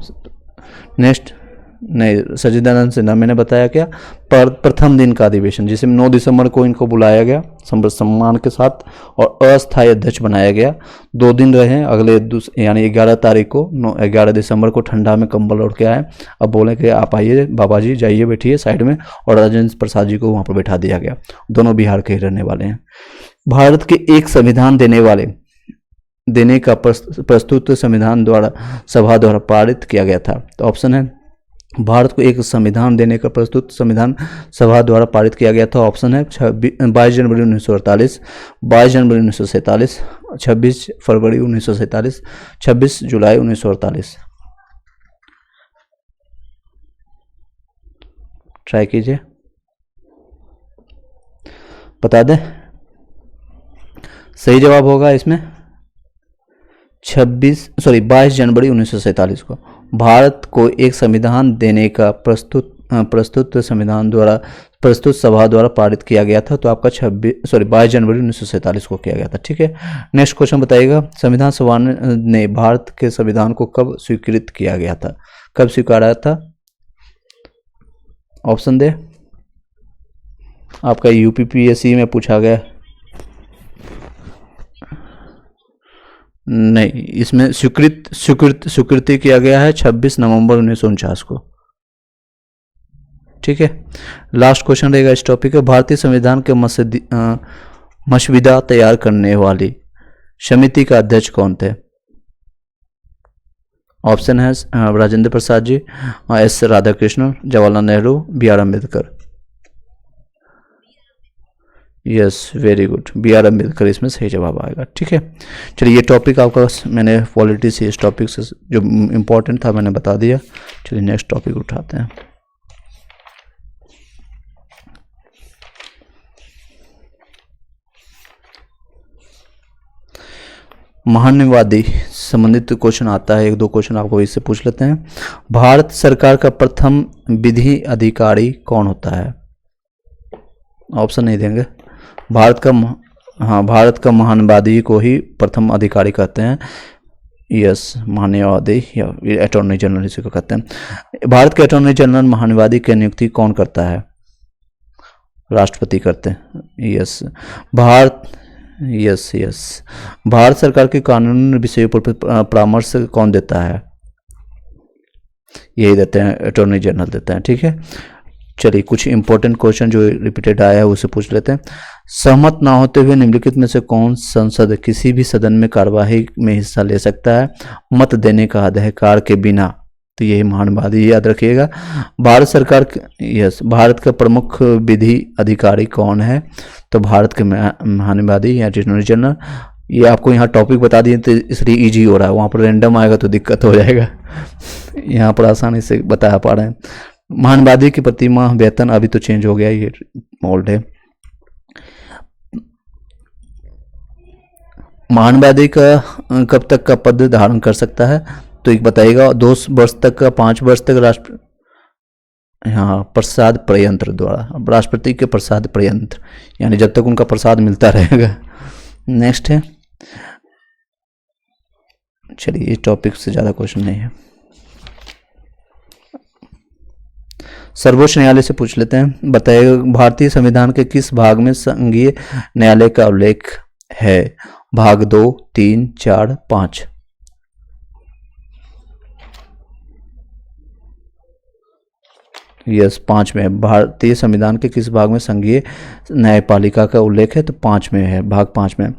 नेक्स्ट नहीं, सच्चिदानंद सिन्हा, मैंने बताया क्या, पर प्रथम दिन का अधिवेशन जिसमें 9 दिसंबर को इनको बुलाया गया सम्मान के साथ और अस्थायी अध्यक्ष बनाया गया। 2 दिन रहे, अगले यानी 11 तारीख को 11 दिसंबर को ठंडा में कंबल ओढ़ के आए। अब बोले कि आप आइए बाबा जी, जाइए बैठिए साइड में, और राजेंद्र प्रसाद जी को वहाँ पर बैठा दिया गया। दोनों बिहार के ही रहने वाले हैं। भारत के एक संविधान देने का प्रस्तुत संविधान द्वारा सभा द्वारा पारित किया गया था। तो ऑप्शन है, भारत को एक संविधान देने का प्रस्तुत संविधान सभा द्वारा पारित किया गया था। ऑप्शन है 22 जनवरी 1948, 22 जनवरी 1947, 26 फरवरी 1947, 26 जुलाई 1948। ट्राई कीजिए, बता दें। सही जवाब होगा इसमें 22 जनवरी 1947 को भारत को एक संविधान देने का प्रस्तुत संविधान द्वारा प्रस्तुत सभा द्वारा पारित किया गया था। तो आपका 22 जनवरी 1947 को किया गया था। ठीक है, नेक्स्ट क्वेश्चन बताइएगा, संविधान सभा ने भारत के संविधान को कब स्वीकृत किया गया था, कब स्वीकारा था? ऑप्शन दे, आपका यूपीपीएससी में पूछा गया। नहीं, इसमें स्वीकृति किया गया है 26 नवंबर 1949 को। ठीक है, लास्ट क्वेश्चन रहेगा इस टॉपिक का, भारतीय संविधान के मसविदा तैयार करने वाली समिति का अध्यक्ष कौन थे? ऑप्शन है Rajendra Prasad ji, S Radhakrishnan, Jawaharlal Nehru, B R Ambedkar. Yes, very good, B R Ambedkar इसमें सही जवाब आएगा। ठीक है, चलिए ये टॉपिक आपका मैंने पॉलिटी से, इस टॉपिक से जो इम्पोर्टेंट था मैंने बता दिया। चलिए नेक्स्ट टॉपिक उठाते हैं। महान्यवादी संबंधित क्वेश्चन आता है, 1-2 क्वेश्चन आपको इससे पूछ लेते हैं। भारत सरकार का प्रथम विधि अधिकारी कौन होता है? ऑप्शन नहीं देंगे। भारत का महान्यवादी को ही प्रथम अधिकारी कहते हैं। यस, महान्यवादी या अटॉर्नी जनरल इसी को कहते हैं। भारत के अटॉर्नी जनरल महान्यवादी की नियुक्ति कौन करता है? राष्ट्रपति करते हैं। यस, भारत सरकार के कानून विषयों पर परामर्श कौन देता है? यही देते हैं, अटॉर्नी जनरल देते हैं। ठीक है, चलिए कुछ इंपॉर्टेंट क्वेश्चन जो रिपीटेड आया है उसे पूछ लेते हैं। सहमत ना होते हुए निम्नलिखित में से कौन संसद किसी भी सदन में कार्यवाही में हिस्सा ले सकता है मत देने का अधिकार के बिना? तो यही महान्यवादी, याद रखिएगा। भारत का प्रमुख विधि अधिकारी कौन है? तो भारत के महान्यवादी या अटॉर्नी जनरल। ये आपको यहाँ टॉपिक बता दिए तो इसलिए इजी हो रहा है, वहाँ पर रैंडम आएगा तो दिक्कत हो जाएगा। यहाँ पर आसानी से बता पा रहे हैं। महान्यवादी की प्रतिमाह वेतन अभी तो चेंज हो गया, ये ओल्ड है। महान्यवादी का कब तक का पद धारण कर सकता है? तो एक बताइएगा, 2 वर्ष तक का, 5 वर्ष तक प्रसाद प्रयंत्र द्वारा, राष्ट्रपति के प्रसाद प्रयंत्र, यानी जब तक उनका प्रसाद मिलता रहेगा। नेक्स्ट है, चलिए इस टॉपिक से ज़्यादा क्वेश्चन नहीं है। सर्वोच्च न्यायालय से पूछ लेते हैं, बताइए भारतीय संविधान के किस भाग में संघीय न्यायालय का उल्लेख है? भाग 2, 3, 4, 5। यस, 5 में। भारतीय संविधान के किस भाग में संघीय न्यायपालिका का उल्लेख है? तो 5 में है, भाग 5 में।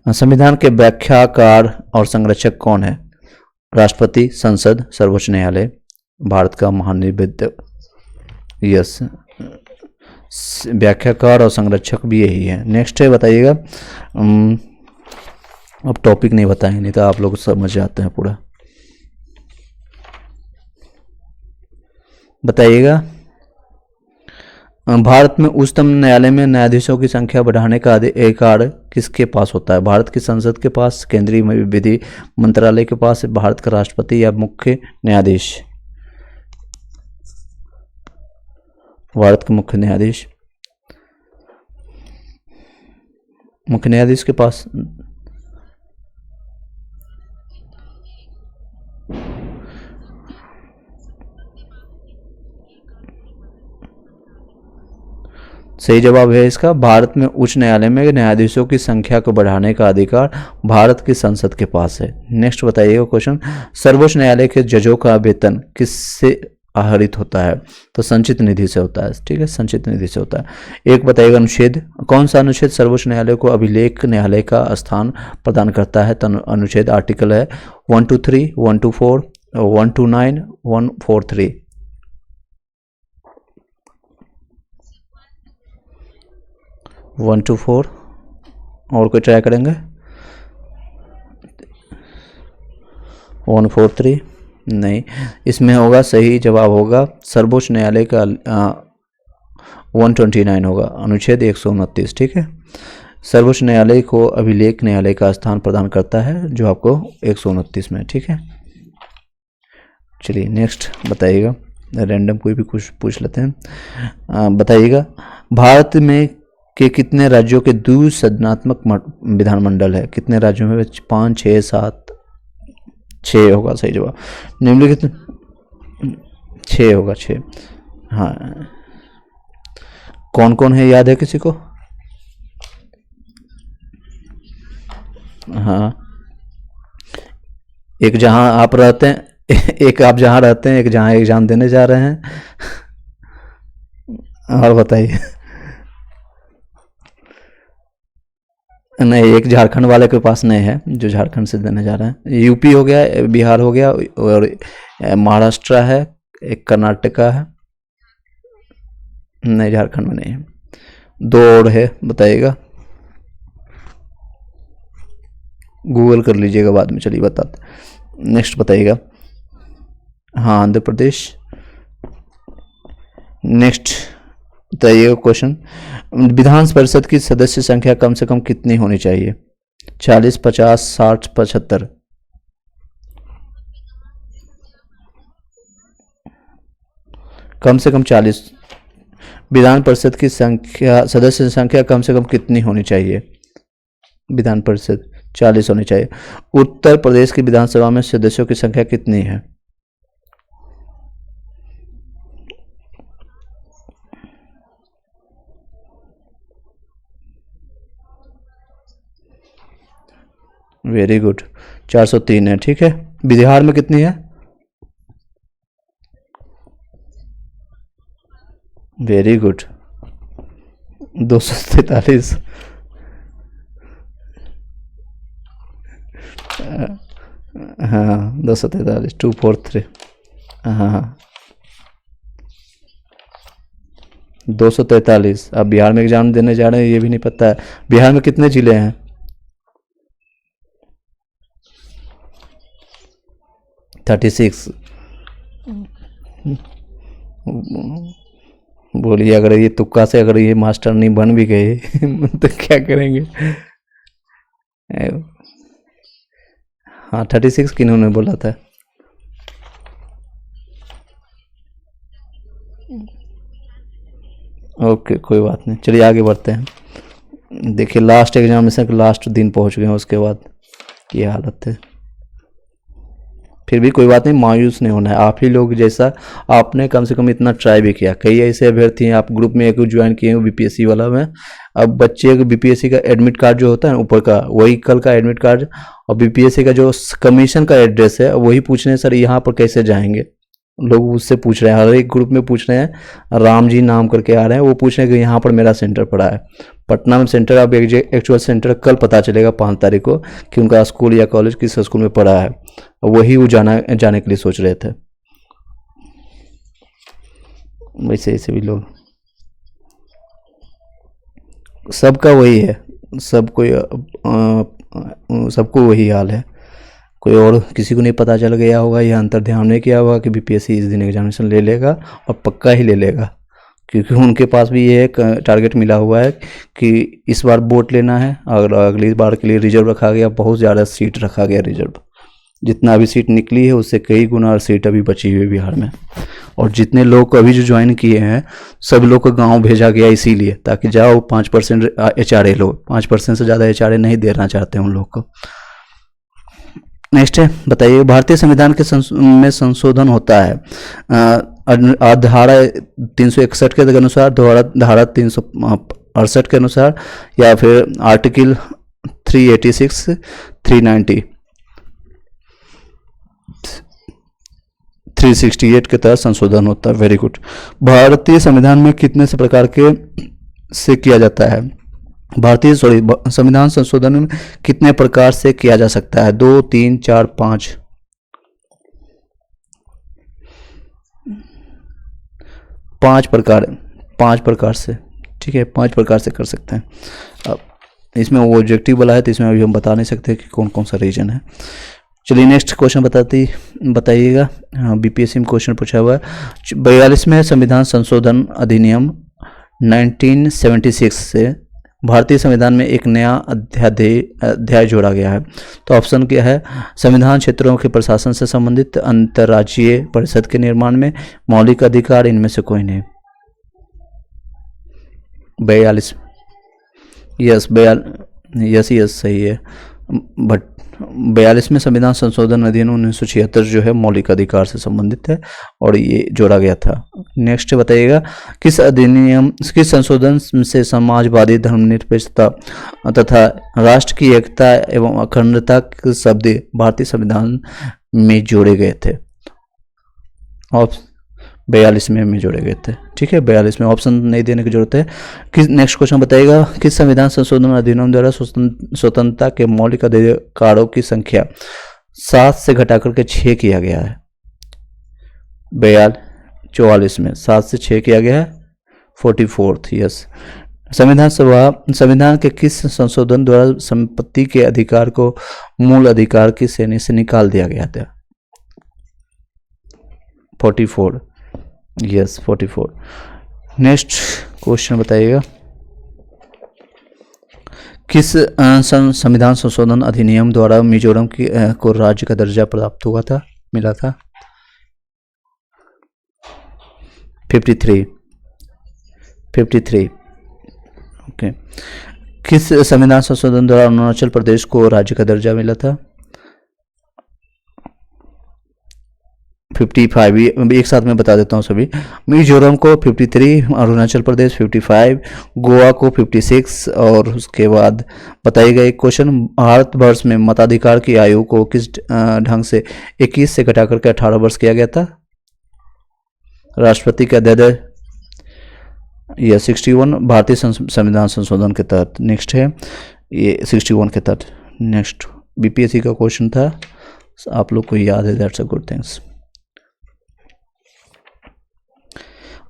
संविधान के व्याख्याकार और संरक्षक कौन है? राष्ट्रपति, संसद, सर्वोच्च न्यायालय, भारत का महानिदेशक। यस, व्याख्याकार और संरक्षक भी यही है। नेक्स्ट है, बताइएगा। अब टॉपिक नहीं बताएंगे, नहीं तो आप लोग समझ जाते हैं पूरा। बताइएगा, भारत में उच्चतम न्यायालय में न्यायाधीशों की संख्या बढ़ाने का अधिकार किसके पास होता है? भारत की संसद के पास, केंद्रीय विधि मंत्रालय के पास, भारत का राष्ट्रपति या मुख्य न्यायाधीश? भारत के मुख्य न्यायाधीश के पास। सही जवाब है इसका, भारत में उच्च न्यायालय में न्यायाधीशों की संख्या को बढ़ाने का अधिकार भारत की संसद के पास है। नेक्स्ट बताइएगा क्वेश्चन, सर्वोच्च न्यायालय के जजों का वेतन किससे आहरित होता है? तो संचित निधि से होता है, ठीक है, संचित निधि से होता है। एक बताइएगा अनुच्छेद, कौन सा अनुच्छेद सर्वोच्च न्यायालय को अभिलेख न्यायालय का स्थान प्रदान करता है? तो अनुच्छेद आर्टिकल है 123, 124, 129, 143। 124 और कोई ट्राई करेंगे? 143 नहीं, इसमें होगा, सही जवाब होगा सर्वोच्च न्यायालय का 129 होगा, अनुच्छेद 129, ठीक है। सर्वोच्च न्यायालय को अभिलेख न्यायालय का स्थान प्रदान करता है, जो आपको 129 में, ठीक है। चलिए नेक्स्ट बताइएगा, रैंडम कोई भी कुछ पूछ लेते हैं। बताइएगा भारत में के कितने राज्यों के द्विसदनात्मक विधानमंडल है? कितने राज्यों में? 5, 6, 7, 6 होगा सही जवाब। निम्नलिखित 6 होगा, 6। हाँ, कौन कौन है, याद है किसी को? हाँ, एक जहां आप रहते हैं, एक आप जहां रहते हैं, एक जहां एग्जाम देने जा रहे हैं। और बताइए। नहीं, एक झारखंड वाले के पास नहीं है, जो झारखंड से देने जा रहे हैं। यूपी हो गया, बिहार हो गया, और महाराष्ट्र है, एक कर्नाटका है। नहीं, झारखंड में नहीं है। 2 और है, बताइएगा, गूगल कर लीजिएगा बाद में, चलिए बताते। नेक्स्ट बताइएगा। हाँ, आंध्र प्रदेश। नेक्स्ट बताइएगा क्वेश्चन, विधान परिषद की सदस्य संख्या कम से कम कितनी होनी चाहिए? 40, 50, 60, 75? कम से कम 40। विधान परिषद की संख्या, सदस्य संख्या कम से कम कितनी होनी चाहिए? विधान परिषद 40 होनी चाहिए। उत्तर प्रदेश की विधानसभा में सदस्यों की संख्या कितनी है? वेरी गुड, 403 है, ठीक है। बिहार में कितनी है? Very good, 243। हाँ, 243, 243। हाँ, 243। अब बिहार में एग्जाम देने जा रहे हैं, ये भी नहीं पता है। बिहार में कितने जिले हैं? 36। बोलिए, अगर ये तुक्का से अगर ये मास्टर नहीं बन भी गए तो क्या करेंगे? हाँ, 36 किन्होंने बोला था? ओके, कोई बात नहीं, चलिए आगे बढ़ते हैं। देखिए, लास्ट एग्जामिनेशन के लास्ट दिन पहुंच गए हैं, उसके बाद ये हालत है। फिर भी कोई बात नहीं, मायूस नहीं होना है। आप ही लोग जैसा आपने कम से कम इतना ट्राई भी किया। कई ऐसे अभ्यर्थी हैं, आप ग्रुप में एक ज्वाइन किए हैं बीपीएससी वाला में। अब बच्चे को बीपीएससी का एडमिट कार्ड जो होता है ना ऊपर का, वही कल का एडमिट कार्ड, और बीपीएससी का जो कमीशन का एड्रेस है वही पूछ रहे हैं, सर यहाँ पर कैसे जाएंगे? लोग उससे पूछ रहे हैं, हर एक ग्रुप में पूछ रहे हैं। राम जी नाम करके आ रहे हैं, वो पूछ रहे हैं कि यहाँ पर मेरा सेंटर पड़ा है पटना में सेंटर। अब एक्चुअल सेंटर कल पता चलेगा 5 तारीख को कि उनका स्कूल या कॉलेज किस स्कूल में पड़ा है, वही वो जाने के लिए सोच रहे थे। वैसे ऐसे भी लोग, सबका वही है, सबको वही हाल है। कोई और किसी को नहीं पता चल गया होगा या अंतर ध्यान नहीं किया होगा कि बीपीएससी इस दिन एग्जामिनेशन ले लेगा, और पक्का ही ले लेगा, क्योंकि उनके पास भी ये एक टारगेट मिला हुआ है कि इस बार वोट लेना है, अगर अगली बार के लिए रिजर्व रखा गया, बहुत ज़्यादा सीट रखा गया रिजर्व। जितना अभी सीट निकली है उससे कई गुना सीट अभी बची हुई है बिहार में। और जितने लोग अभी जो ज्वाइन किए हैं सब लोग को गांव भेजा गया इसीलिए, ताकि जाओ 5% HRA लो। 5% से ज़्यादा HRA नहीं देना चाहते उन लोग को। नेक्स्ट है, बताइए, भारतीय संविधान के में संशोधन होता है धारा 361 के अनुसार, धारा 368 के अनुसार, या फिर आर्टिकल 386, 390, 368 के तहत संशोधन होता है। Very good. भारतीय संविधान में कितने से प्रकार के से किया जाता है? संविधान संशोधन में कितने प्रकार से किया जा सकता है? 2, 3, 4, 5? 5 प्रकार, 5 प्रकार से, ठीक है, 5 प्रकार से कर सकते हैं। अब इसमें वो ऑब्जेक्टिव वाला है तो इसमें अभी हम बता नहीं सकते कि कौन कौन सा रीजन है। चलिए नेक्स्ट क्वेश्चन बताइएगा। बीपीएससी में क्वेश्चन पूछा हुआ है। 42वें संविधान संशोधन अधिनियम 1976 से भारतीय संविधान में एक नया अध्याय जोड़ा गया है। तो ऑप्शन क्या है? संविधान क्षेत्रों के प्रशासन से संबंधित, अंतर्राज्यीय परिषद के निर्माण में, मौलिक अधिकार, इनमें से कोई नहीं। 42, यस सही है। बट 42वें संविधान संशोधन अधिनियम 1976 जो है मौलिक अधिकार से संबंधित है और ये जोड़ा गया था। नेक्स्ट बताइएगा, किस संशोधन से समाजवादी, धर्मनिरपेक्षता तथा राष्ट्र की एकता एवं अखंडता के शब्द भारतीय संविधान में जोड़े गए थे? 42 में जोड़े गए थे, ठीक है। 42 में ऑप्शन नहीं देने की जरूरत है। नेक्स्ट क्वेश्चन बताइएगा, किस संविधान संशोधन अधिनियम द्वारा स्वतंत्रता के मौलिक अधिकारों की संख्या 7 से घटाकर के 6 किया गया है? 44 में 7 से 6 किया गया है। 44th, yes. संविधान के किस संशोधन द्वारा संपत्ति के अधिकार को मूल अधिकार की श्रेणी से निकाल दिया गया था? 44, यस 44। नेक्स्ट क्वेश्चन बताइएगा, किस संविधान संशोधन अधिनियम द्वारा मिजोरम को राज्य का दर्जा प्राप्त मिला था? 53, ओके। किस संविधान संशोधन द्वारा अरुणाचल प्रदेश को राज्य का दर्जा मिला था? 55, एक साथ में बता देता हूँ सभी। मिजोरम को 53, अरुणाचल प्रदेश 55, गोवा को 56, और उसके बाद बताइएगा एक क्वेश्चन, भारतवर्ष में मताधिकार की आयु को किस ढंग से 21 से घटाकर के 18 वर्ष किया गया था? राष्ट्रपति के अध्यादेश, यह 61 भारतीय संविधान संशोधन के तहत। नेक्स्ट है ये 61 के तहत। नेक्स्ट बीपीएससी का क्वेश्चन था, आप लोग को याद है, दैट्स अ गुड थिंग्स।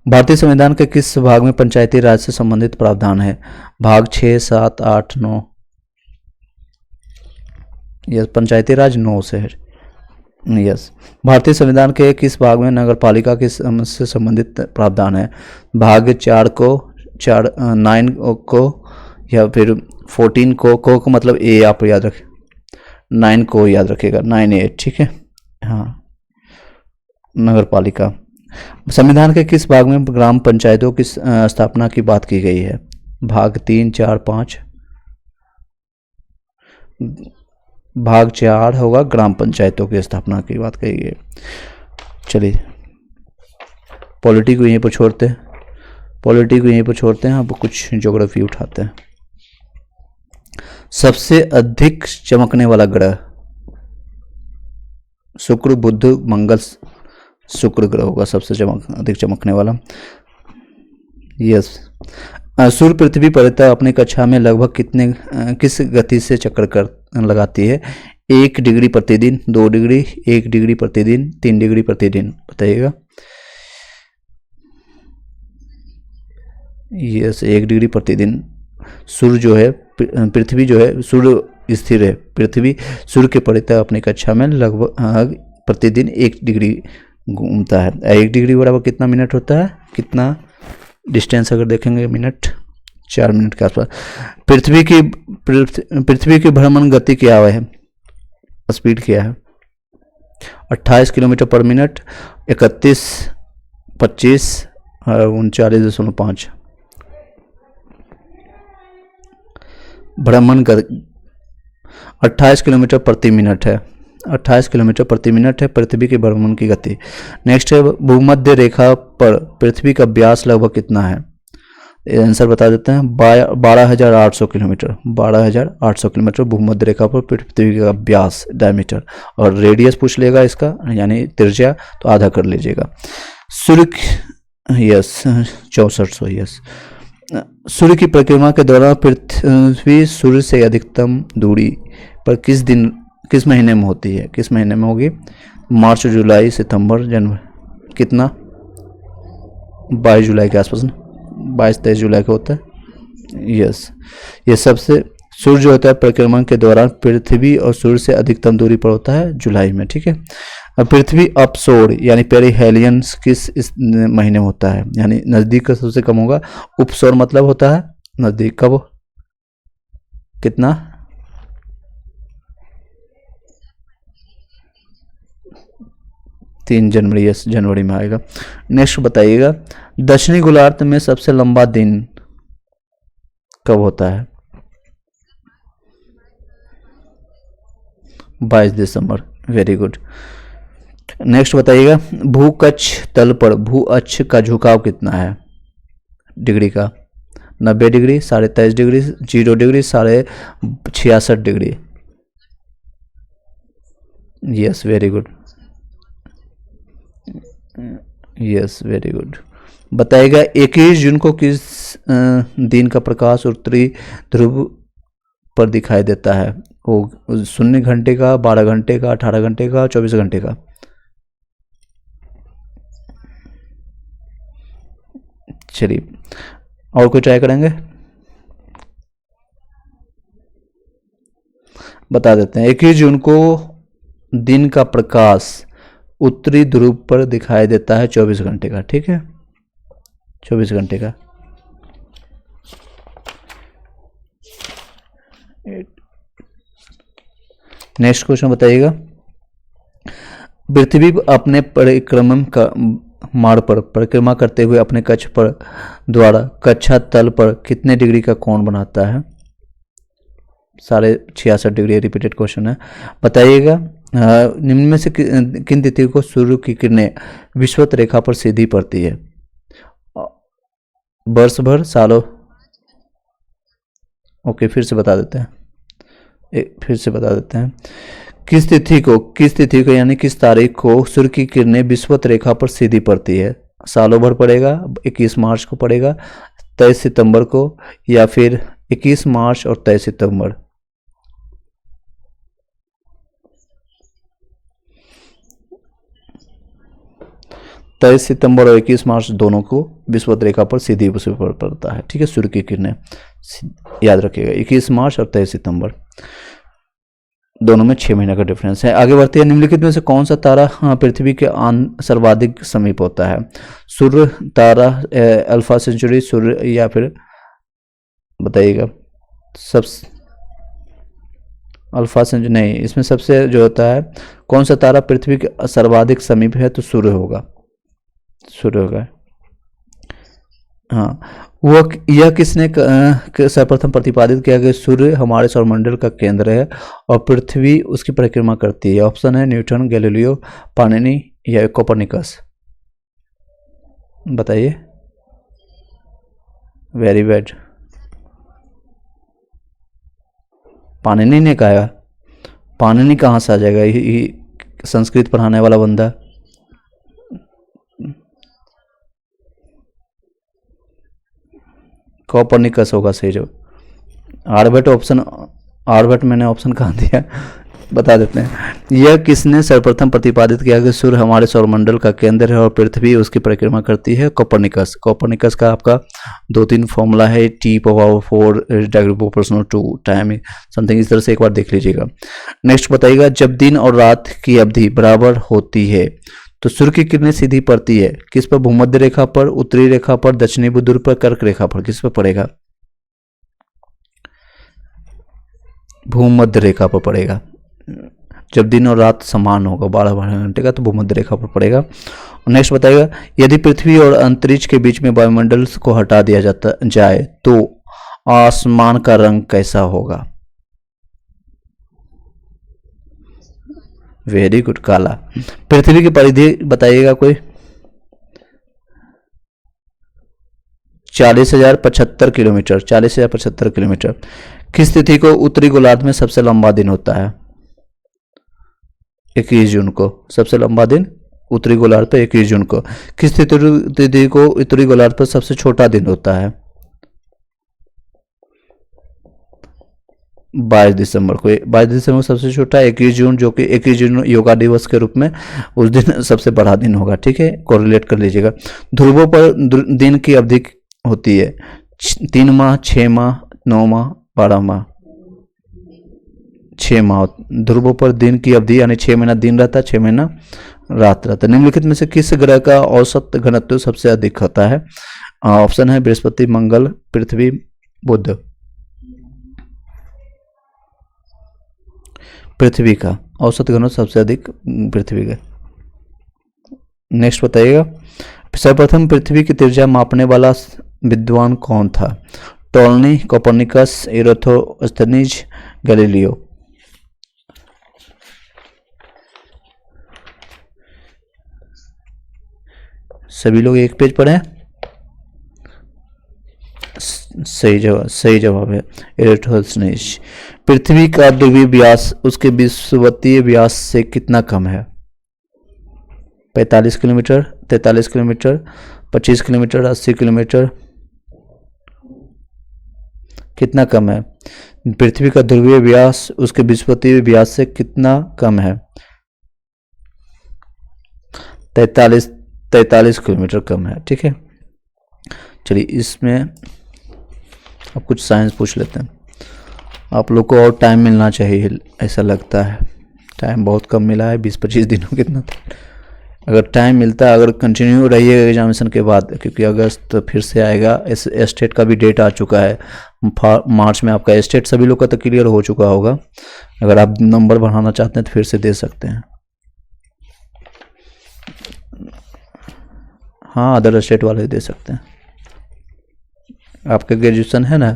भारतीय संविधान के किस भाग में पंचायती राज से संबंधित प्रावधान है? भाग 6, 7, 8, 9? यस, पंचायती राज 9 से है। यस। भारतीय संविधान के किस भाग में नगरपालिका से संबंधित प्रावधान है? भाग 4 को, 9 को, या फिर 14 को मतलब ए आप याद रखें, 9 को याद रखेगा, 9A, ठीक है। हाँ, नगरपालिका। संविधान के किस भाग में ग्राम पंचायतों की स्थापना की बात की गई है? भाग 3, 4, 5? भाग 4 होगा, ग्राम पंचायतों की स्थापना की बात कही गई। चलिए पॉलिटी को यहीं पर छोड़ते हैं, अब कुछ ज्योग्राफी उठाते हैं। सबसे अधिक चमकने वाला ग्रह? शुक्र, बुध, मंगल। शुक्र ग्रह होगा सबसे अधिक चमकने वाला। यस। सूर्य पृथ्वी पर अपनी कक्षा में लगभग किस गति से चक्कर लगाती है? 1 डिग्री प्रतिदिन, 2 डिग्री, 1 डिग्री प्रतिदिन, 3 डिग्री प्रतिदिन? बताइएगा। यस, 1 डिग्री प्रतिदिन। सूर्य जो है, पृथ्वी जो है, सूर्य स्थिर है, पृथ्वी सूर्य के परितः अपनी कक्षा में लगभग प्रतिदिन 1 डिग्री घूमता है। 1 डिग्री बराबर कितना मिनट होता है? कितना डिस्टेंस अगर देखेंगे मिनट, 4 मिनट के आसपास। पृथ्वी की भ्रमण गति क्या है? स्पीड क्या है? 28 किलोमीटर पर मिनट, 31, 25 और 39.5। भ्रमण गति 28 किलोमीटर प्रति मिनट है। 28 किलोमीटर प्रति मिनट है पृथ्वी के भ्रमण की गति। नेक्स्ट है, भूमध्य रेखा पर पृथ्वी का व्यास लगभग कितना है? आंसर बता देते हैं, 12,800 किलोमीटर। 12,800 किलोमीटर भूमध्य रेखा पर पृथ्वी का व्यास, डायमीटर। और रेडियस पूछ लेगा इसका, यानी त्रिज्या, तो आधा कर लीजिएगा। सूर्य, यस 6400, यस। सूर्य की परिक्रमा के दौरान पृथ्वी सूर्य से अधिकतम दूरी पर किस महीने में होती है? किस महीने में होगी? मार्च, जुलाई, सितंबर, जनवरी। कितना? 22 जुलाई के आसपास ना, 22-23 जुलाई को होता है, यस। ये सबसे सूर्य जो होता है परिक्रमण के दौरान पृथ्वी और सूर्य से अधिकतम दूरी पर होता है जुलाई में, ठीक है। अब पृथ्वी अपसोर यानी पेरिहेलियन किस इस महीने में होता है? यानी नजदीक का सबसे कम होगा। उपसौर मतलब होता है नजदीक। कब? कितना? 3 जनवरी, यस, जनवरी में आएगा। नेक्स्ट बताइएगा, दक्षिणी गोलार्ध में सबसे लंबा दिन कब होता है? 22 दिसंबर, वेरी गुड। नेक्स्ट बताइएगा, भूकक्ष तल पर भू अक्ष का झुकाव कितना है डिग्री का? 90 degree, 23.5 degree, 0 degree, 66.5 degree. Yes, very good, yes, very good. बताइएगा, 21 जून को किस दिन का प्रकाश उत्तरी ध्रुव पर दिखाई देता है? वो 0 घंटे का, 12 घंटे का, 18 घंटे का, 24 घंटे का? चलिए और कोई ट्राई करेंगे? बता देते हैं, 21 जून को दिन का प्रकाश उत्तरी ध्रुव पर दिखाई देता है 24 घंटे का, ठीक है, 24 घंटे का। नेक्स्ट क्वेश्चन बताइएगा, पृथ्वी अपने परिक्रमण का मार्ग पर परिक्रमा करते हुए अपने कक्ष पर द्वारा कक्षा तल पर कितने डिग्री का कोण बनाता है? 66.5 डिग्री। रिपीटेड क्वेश्चन है। बताइएगा, निम्न में से किन तिथियों को सूर्य की किरणें विषुवत रेखा पर सीधी पड़ती है? वर्ष भर, सालों? ओके, फिर से बता देते हैं, किस तिथि को यानी किस तारीख को सूर्य की किरणें विषुवत रेखा पर सीधी पड़ती है? सालों भर पड़ेगा, 21 मार्च को पड़ेगा, 23 सितंबर को, या फिर 21 मार्च और 23 सितंबर? तेईस सितंबर और 21 मार्च दोनों को विषुवत रेखा पर सीधी उसी पर पड़ता है, ठीक है, सूर्य की किरणें। याद रखिएगा, 21 मार्च और 23 सितंबर दोनों में 6 महीने का डिफरेंस है। आगे बढ़ते हैं, निम्नलिखित में से कौन सा तारा पृथ्वी के सर्वाधिक समीप होता है? सूर्य, तारा, अल्फा सेंचुरी, सूर्य, या फिर बताइएगा सब? अल्फा सेंचुरी नहीं, इसमें सबसे जो होता है, कौन सा तारा पृथ्वी के सर्वाधिक समीप है? तो सूर्य होगा, सूर्य होगा। हाँ, वह यह किसने सर्वप्रथम प्रतिपादित किया कि सूर्य हमारे सौरमंडल का केंद्र है और पृथ्वी उसकी परिक्रमा करती है? ऑप्शन है न्यूटन, गैलीलियो, पाणिनि या कोपरनिकस। बताइए। वेरी बैड, पाणिनि ने कहा। पाणिनि कहाँ से आ जाएगा? ये संस्कृत पढ़ाने वाला बंदा। कोपरनिकस होगा सही जो। आर्यभट्ट मैंने ऑप्शन कहाँ दिया? बता देते हैं, यह किसने सर्वप्रथम प्रतिपादित किया कि सूर्य हमारे सौरमंडल का केंद्र है और पृथ्वी उसकी परिक्रमा करती है? कोपरनिकस का आपका 2-3 फॉर्मूला है, T⁴ (2) टाइम समथिंग, इस तरह से एक बार देख लीजिएगा। नेक्स्ट बताइएगा, जब दिन और रात की अवधि बराबर होती है तो सूर्य की किरणें सीधी पड़ती है किस पर? भूमध्य रेखा पर, उत्तरी रेखा पर, दक्षिणी ध्रुव पर, कर्क रेखा पर? किस पर पड़ेगा? भूमध्य रेखा पर पड़ेगा। जब दिन और रात समान होगा 12-12 घंटे का, तो भूमध्य रेखा पर पड़ेगा। नेक्स्ट बताइएगा, यदि पृथ्वी और अंतरिक्ष के बीच में वायुमंडल को हटा दिया जाए तो आसमान का रंग कैसा होगा? वेरी गुड, काला। पृथ्वी की परिधि बताइएगा कोई। 40,075 किलोमीटर, 40,075 किलोमीटर। किस तिथि को उत्तरी गोलार्ध में सबसे लंबा दिन होता है? 21 जून को सबसे लंबा दिन उत्तरी गोलार्ध पर 21 जून को। किस तिथि को उत्तरी गोलार्ध पर सबसे छोटा दिन होता है? 22 दिसंबर को। 22 दिसंबर सबसे छोटा, 21 जून जो कि 21 जून योगा दिवस के रूप में उस दिन सबसे बड़ा दिन होगा। ठीक है, कोरिलेट कर लीजिएगा। ध्रुवों पर दिन की अवधि होती है 3 माह, 6 माह, 9 माह, 12 माह। 6 माह ध्रुवों पर दिन की अवधि, यानी 6 महीना दिन रहता है, 6 महीना रात रहता है। निम्नलिखित में से किस ग्रह का औसत घनत्व सबसे अधिक होता है? ऑप्शन है बृहस्पति, मंगल, पृथ्वी, बुध। पृथ्वी का औसत घनत्व सबसे अधिक पृथ्वी का। नेक्स्ट बताइएगा। सर्वप्रथम पृथ्वी की त्रिज्या मापने वाला विद्वान कौन था? टोलनी, कोपर्निकस, एराथोस्थनीज, गैलीलियो। सभी लोग एक पेज पर हैं। सही जवाब है एराथोस्थनीज। पृथ्वी का ध्रुवीय व्यास उसके विषुवतीय व्यास से कितना कम है? 45 किलोमीटर, 43 किलोमीटर, 25 किलोमीटर, 80 किलोमीटर। कितना कम है? पृथ्वी का ध्रुवीय व्यास उसके विषुवतीय व्यास से कितना कम है? 43 किलोमीटर कम है। ठीक है, चलिए इसमें अब कुछ साइंस पूछ लेते हैं। आप लोग को और टाइम मिलना चाहिए, ऐसा लगता है टाइम बहुत कम मिला है, 20-25 दिनों कितना। अगर टाइम मिलता है, अगर कंटिन्यू रहिएगा एग्जामिनेशन के बाद, क्योंकि अगस्त फिर से आएगा। स्टेट का भी डेट आ चुका है, मार्च में आपका स्टेट सभी लोग का तो क्लियर हो चुका होगा। अगर आप नंबर बढ़ाना चाहते हैं तो फिर से दे सकते हैं। हाँ, अदर स्टेट वाले दे सकते हैं। आपका ग्रेजुएशन है ना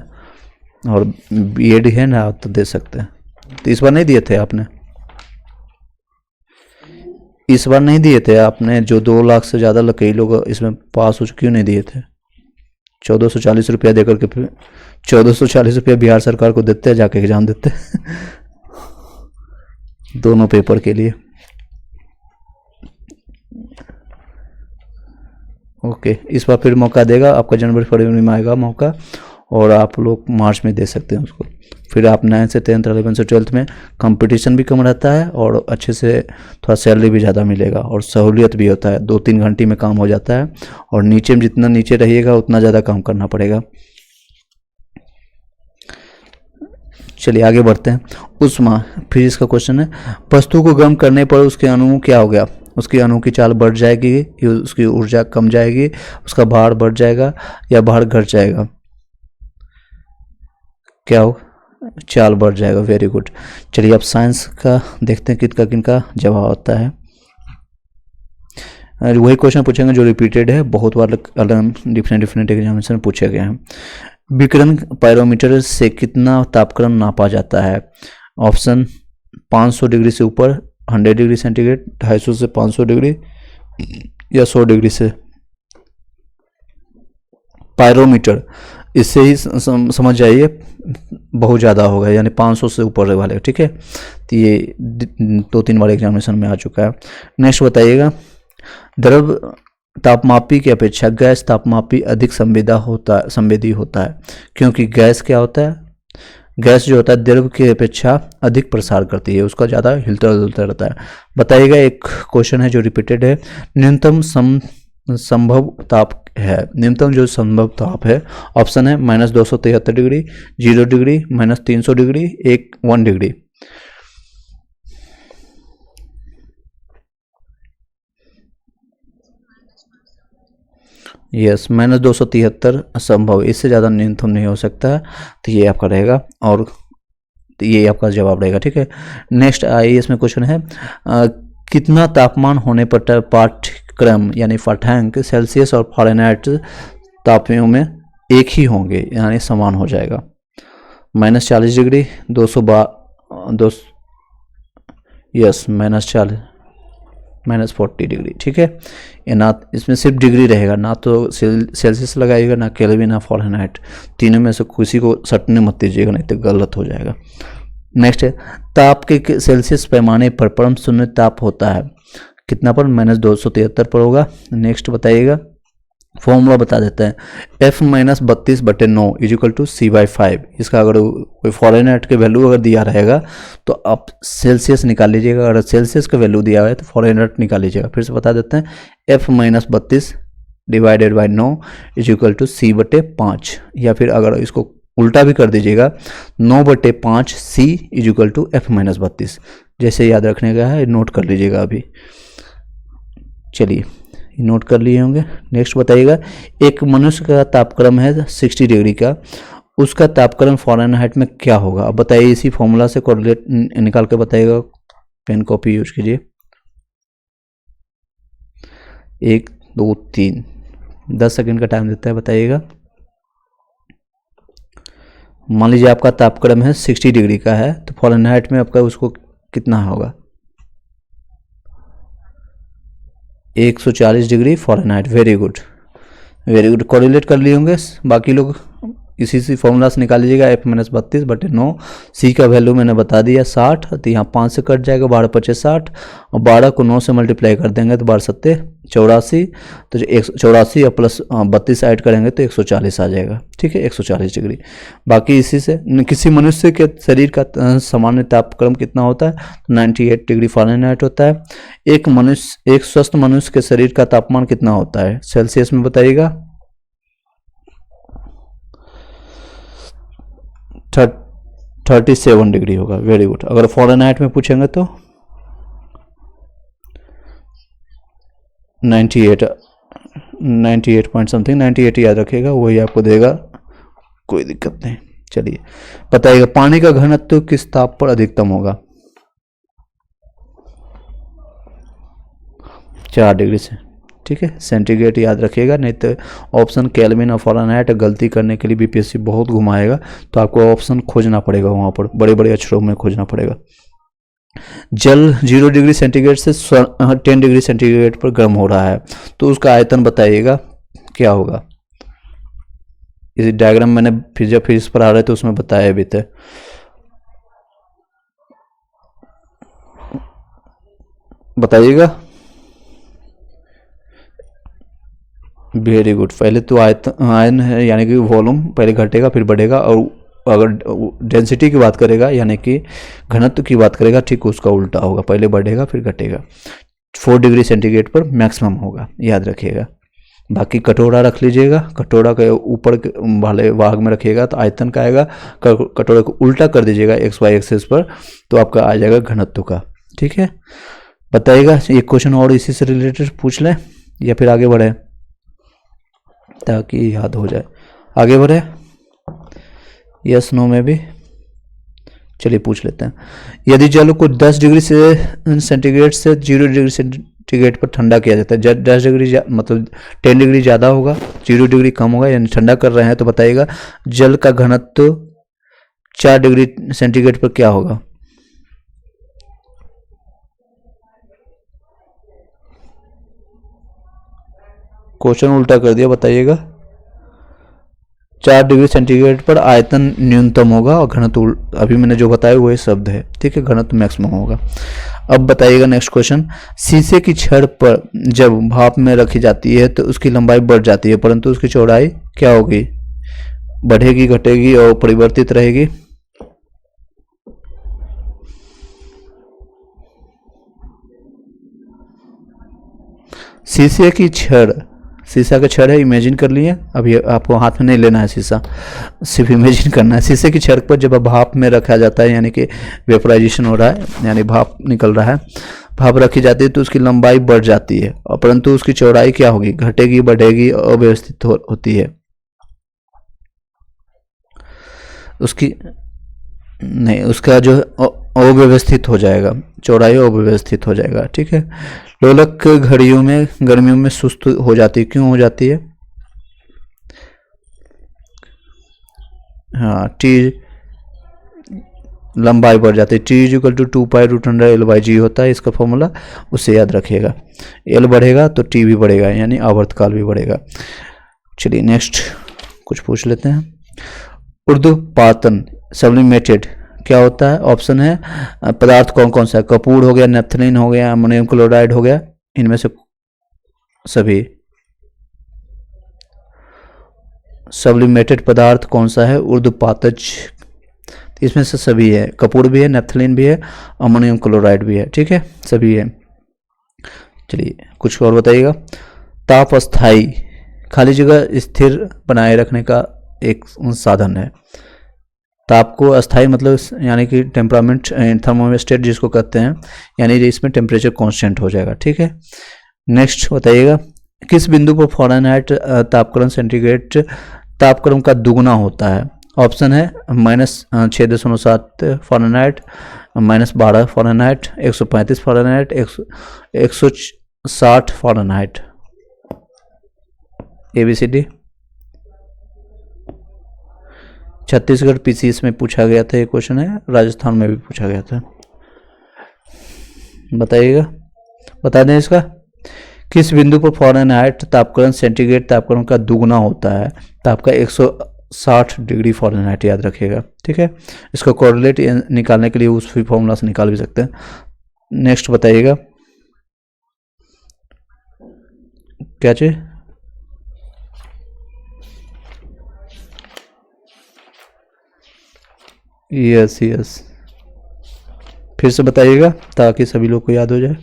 और बीएड है ना, तो दे सकते हैं। तो इस बार नहीं दिए थे आपने? इस बार नहीं दिए थे आपने? जो 2 लाख से ज़्यादा कई लोग इसमें पास हो, क्यों नहीं दिए थे? 1440 रुपया देकर के, 1440 रुपया बिहार सरकार को देते हैं, जाके एग्जाम देते दोनों पेपर के लिए। ओके, इस बार फिर मौका देगा आपका, जनवरी फरवरी में आएगा मौका, और आप लोग मार्च में दे सकते हैं उसको। फिर आप 9 से 10th, 11 से 12th में कंपटीशन भी कम रहता है और अच्छे से थोड़ा सैलरी भी ज़्यादा मिलेगा और सहूलियत भी होता है। 2-3 घंटे में काम हो जाता है, और नीचे में जितना नीचे रहिएगा उतना ज़्यादा काम करना पड़ेगा। चलिए आगे बढ़ते हैं। उष्मा, फिजिक्स का क्वेश्चन है। वस्तु को गर्म करने पर उसके अणु क्या हो गया? उसकी अणु की चाल बढ़ जाएगी, उसकी ऊर्जा कम जाएगी, उसका भार बढ़ जाएगा या भार घट जाएगा? क्या हो? चाल बढ़ जाएगा। Very good. चलिए अब साइंस का देखते हैं किनका जवाब आता है। वही क्वेश्चन पूछेंगे जो रिपीटेड है, बहुत बार डिफरेंट एग्जामिनेशन पूछे गए हैं। विकिरण पायरोमीटर से कितना तापक्रम नापा जाता है? ऑप्शन 500 डिग्री से ऊपर, 100 डिग्री सेंटीग्रेड, 250 से 500 डिग्री, या 100 डिग्री से। पायरोमीटर, इससे ही समझ जाइए बहुत ज़्यादा होगा, यानी 500 से ऊपर वाले। ठीक है, तो ये 2-3 बार एग्जामिनेशन में आ चुका है। नेक्स्ट बताइएगा। द्रव तापमापी की अपेक्षा गैस तापमापी अधिक संवेदी होता है, क्योंकि गैस क्या होता है? गैस जो होता है द्रव की अपेक्षा अधिक प्रसार करती है, उसका ज़्यादा हिलता जुलता रहता है। बताइएगा, एक क्वेश्चन है जो रिपीटेड है। न्यूनतम संभव ताप है, न्यूनतम जो संभव ताप है, ऑप्शन है -273 degree, 0 degree, -300 degree, 1 degree. Yes, -273 असंभव, इससे ज़्यादा न्यूनतम नहीं हो सकता। तो ये आपका रहेगा, और ये आपका जवाब रहेगा। ठीक है, नेक्स्ट आइए, इसमें क्वेश्चन है कितना तापमान होने पर पाठ्यक्रम यानी पाठ्यांक सेल्सियस और फ़ारेनहाइट तापमानों में एक ही होंगे, यानी समान हो जाएगा? -40 डिग्री, 212, यस -40 डिग्री, ठीक है। ये ना इसमें सिर्फ डिग्री रहेगा, ना तो सेल्सियस लगाइएगा, ना केल्विन, ना फ़ारेनहाइट, तीनों में से किसी को सटने मत दीजिएगा, नहीं तो गलत हो जाएगा। नेक्स्ट है, ताप के सेल्सियस पैमाने पर परम शून्य ताप होता है कितना पर? -273 पर होगा। नेक्स्ट बताइएगा, फॉर्मूला बता देते हैं, F-32/9 = C/5। इसका अगर कोई फ़ारेनहाइट के वैल्यू अगर दिया रहेगा तो आप सेल्सियस निकाल लीजिएगा, अगर सेल्सियस का वैल्यू दिया है तो फ़ारेनहाइट निकाल लीजिएगा। फिर से बता देते हैं, F-32/9 = C/5, या फिर अगर इसको उल्टा भी कर दीजिएगा, 9/5 C = F-32। जैसे याद रखने का है, नोट कर लीजिएगा अभी। चलिए, नोट कर लिए होंगे। नेक्स्ट बताइएगा, एक मनुष्य का तापक्रम है 60 डिग्री का, उसका तापक्रम फ़ारेनहाइट में क्या होगा? अब बताइए, इसी फॉर्मूला से कोरिलेट निकाल के बताइएगा। पेन कॉपी यूज कीजिए। 1 2 3 10 सेकंड का टाइम देता है, बताइएगा। मान लीजिए आपका तापक्रम है 60 डिग्री का है, तो फ़ारेनहाइट में आपका उसको कितना होगा? 140 degree Fahrenheit. Very good, very good, correlate कर लिए होंगे। बाकी लोग इसी फॉर्मूला से निकाल लीजिएगा, F-32/9। C का वैल्यू मैंने बता दिया 60, तो यहाँ 5 से कट जाएगा, 12×5 = 60, और 12 को 9 से मल्टीप्लाई कर देंगे तो 12×7 = 84, तो जो 184 और प्लस 32 ऐड करेंगे तो 140 आ जाएगा, ठीक है, 140 डिग्री। बाकी इसी से किसी मनुष्य के शरीर का सामान्य तापक्रम कितना होता है? 98 डिग्री फ़ारेनहाइट होता है। एक स्वस्थ मनुष्य के शरीर का तापमान कितना होता है सेल्सियस में, बताइएगा। 37 डिग्री होगा। Very good. अगर फ़ारेनहाइट में पूछेंगे तो 98 पॉइंट समथिंग, 98 याद रखिएगा, वही आपको देगा, कोई दिक्कत नहीं। चलिए बताइएगा, पानी का घनत्व किस ताप पर अधिकतम होगा? 4 डिग्री से, ठीक है, सेंटीग्रेड याद रखिएगा, नहीं तो ऑप्शन केल्विन और फ़ारेनहाइट गलती करने के लिए बीपीएससी बहुत घुमाएगा, तो आपको ऑप्शन खोजना पड़ेगा, वहाँ पर बड़े बड़े अक्षरों में खोजना पड़ेगा। जल 0 डिग्री सेंटीग्रेड से 10 डिग्री सेंटीग्रेड पर गर्म हो रहा है, तो उसका आयतन बताइएगा क्या होगा? इस डायग्राम मैंने फिर इस पर आ रहे थे उसमें बताया भी थे। बताइएगा। Very good. पहले तो आयन है, यानी कि वॉल्यूम पहले घटेगा फिर बढ़ेगा, और अगर डेंसिटी की बात करेगा यानी कि घनत्व की बात करेगा, ठीक उसका उल्टा होगा, पहले बढ़ेगा फिर घटेगा। 4 डिग्री सेंटीग्रेड पर मैक्सिमम होगा, याद रखिएगा। बाकी कटोरा रख लीजिएगा, कटोरा के ऊपर वाले भाग में रखिएगा तो आयतन का आएगा, कटोरे को उल्टा कर दीजिएगा XY एक्सिस पर तो आपका आ जाएगा घनत्व का, ठीक है। बताइएगा, एक क्वेश्चन और इसी से रिलेटेड पूछ लें या फिर आगे बढ़े ताकि याद हो जाए। आगे बढ़े, यस नो में भी। चलिए पूछ लेते हैं, यदि जल को 10 डिग्री सेंटीग्रेड से 0 डिग्री सेंटीग्रेड पर ठंडा किया जाता है, 10 डिग्री मतलब 10 डिग्री ज़्यादा होगा, 0 डिग्री कम होगा, यानी ठंडा कर रहे हैं, तो बताइएगा जल का घनत्व 4 डिग्री सेंटीग्रेड पर क्या होगा? क्वेश्चन उल्टा कर दिया, बताइएगा। 4 डिग्री सेंटीग्रेड पर आयतन न्यूनतम होगा और घनत्व अभी मैंने जो बताया वही शब्द है, ठीक है, घनत्व मैक्सिमम होगा। अब बताइएगा नेक्स्ट क्वेश्चन, शीशे की छड़ पर जब भाप में रखी जाती है तो उसकी लंबाई बढ़ जाती है, परंतु उसकी चौड़ाई क्या होगी? बढ़ेगी, घटेगी और परिवर्तित रहेगी? शीशे की छड़, शीशा का छड़ है, इमेजिन कर लिए, अभी आपको हाथ में नहीं लेना है शीशा, सिर्फ इमेजिन करना है। शीशे की छड़ पर जब भाप में रखा जाता है, यानी कि वेपराइजेशन हो रहा है, यानी भाप निकल रहा है, भाप रखी जाती है तो उसकी लंबाई बढ़ जाती है, और परंतु उसकी चौड़ाई क्या होगी? घटेगी, बढ़ेगी, अव्यवस्थित होती है? उसकी नहीं, उसका जो अव्यवस्थित हो जाएगा, चौड़ाई अव्यवस्थित हो जाएगा, ठीक है। लोलक घड़ियों में गर्मियों में सुस्त हो जाती है, क्यों हो जाती है? हाँ, टी लंबाई बढ़ जाती है। T is equal to 2π√100L/g होता है इसका फॉर्मूला, उससे याद रखिएगा। एल बढ़ेगा तो टी भी बढ़ेगा, यानी आवर्तकाल भी बढ़ेगा। चलिए नेक्स्ट कुछ पूछ लेते हैं। ऊर्ध्वपातन सब्लिमेटेड क्या होता है? ऑप्शन है पदार्थ कौन कौन सा है? कपूर हो गया, नेफ्थलीन हो गया, अमोनियम क्लोराइड हो गया, इनमें से सभी। सब्लिमेटेड पदार्थ कौन सा है? ऊर्ध्वपातज, इसमें से सभी है, कपूर भी है, नेफ्थलीन भी है, अमोनियम क्लोराइड भी है, ठीक है, सभी है। चलिए कुछ और बताइएगा। ताप अस्थाई खाली जगह स्थिर बनाए रखने का एक साधन है। ताप को अस्थाई मतलब यानी कि टेम्परामेंट, थर्मोस्टेट जिसको कहते हैं, यानी इसमें टेम्परेचर कांस्टेंट हो जाएगा, ठीक है। नेक्स्ट बताइएगा, किस बिंदु पर फ़ारेनहाइट तापक्रम सेंटीग्रेड तापक्रम का दुगुना होता है? ऑप्शन है -6.7 Fahrenheit, -12 Fahrenheit, 135 Fahrenheit, 160 Fahrenheit. ABCD। Chhattisgarh PCS में पूछा गया था ये क्वेश्चन है, राजस्थान में भी पूछा गया था। बताइएगा, बता दें इसका। किस बिंदु पर फ़ारेनहाइट तापक्रम सेंटीग्रेड तापक्रम का दुगुना होता है? तो आपका 160 डिग्री फ़ारेनहाइट याद रखिएगा, ठीक है। इसको कोरिलेट निकालने के लिए उस फॉर्मूला से निकाल भी सकते हैं। नेक्स्ट बताइएगा, क्या चीज? यस यस, फिर से बताइएगा ताकि सभी लोग को याद हो जाए।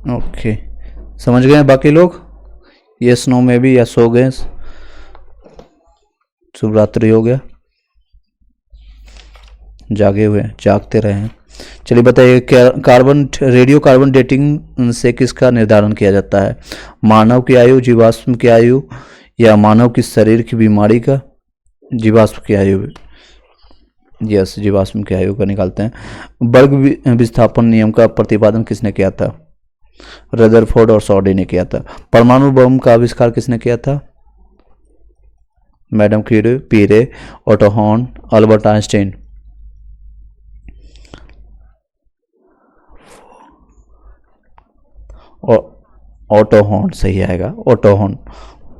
ओके, समझ गए बाकी लोग? यस नो में भी, या सो गए? शुभ रात्रि हो गया, जागे हुए जागते रहे हैं। चलिए बताइए, कार्बन रेडियो कार्बन डेटिंग से किसका निर्धारण किया जाता है? मानव की आयु, जीवाश्म की आयु, या मानव की शरीर की बीमारी का? जीवाश्म की आयु। यस, जीवाश्म की आयु का निकालते हैं। वर्ग विस्थापन नियम का प्रतिपादन किसने किया था? रदरफोर्ड और सॉडी ने किया था। परमाणु बम का आविष्कार किसने किया था? Madam Curie, Pierre, Otto Hahn, Albert Einstein. Otto Hahn सही आएगा, ऑटो हॉर्न,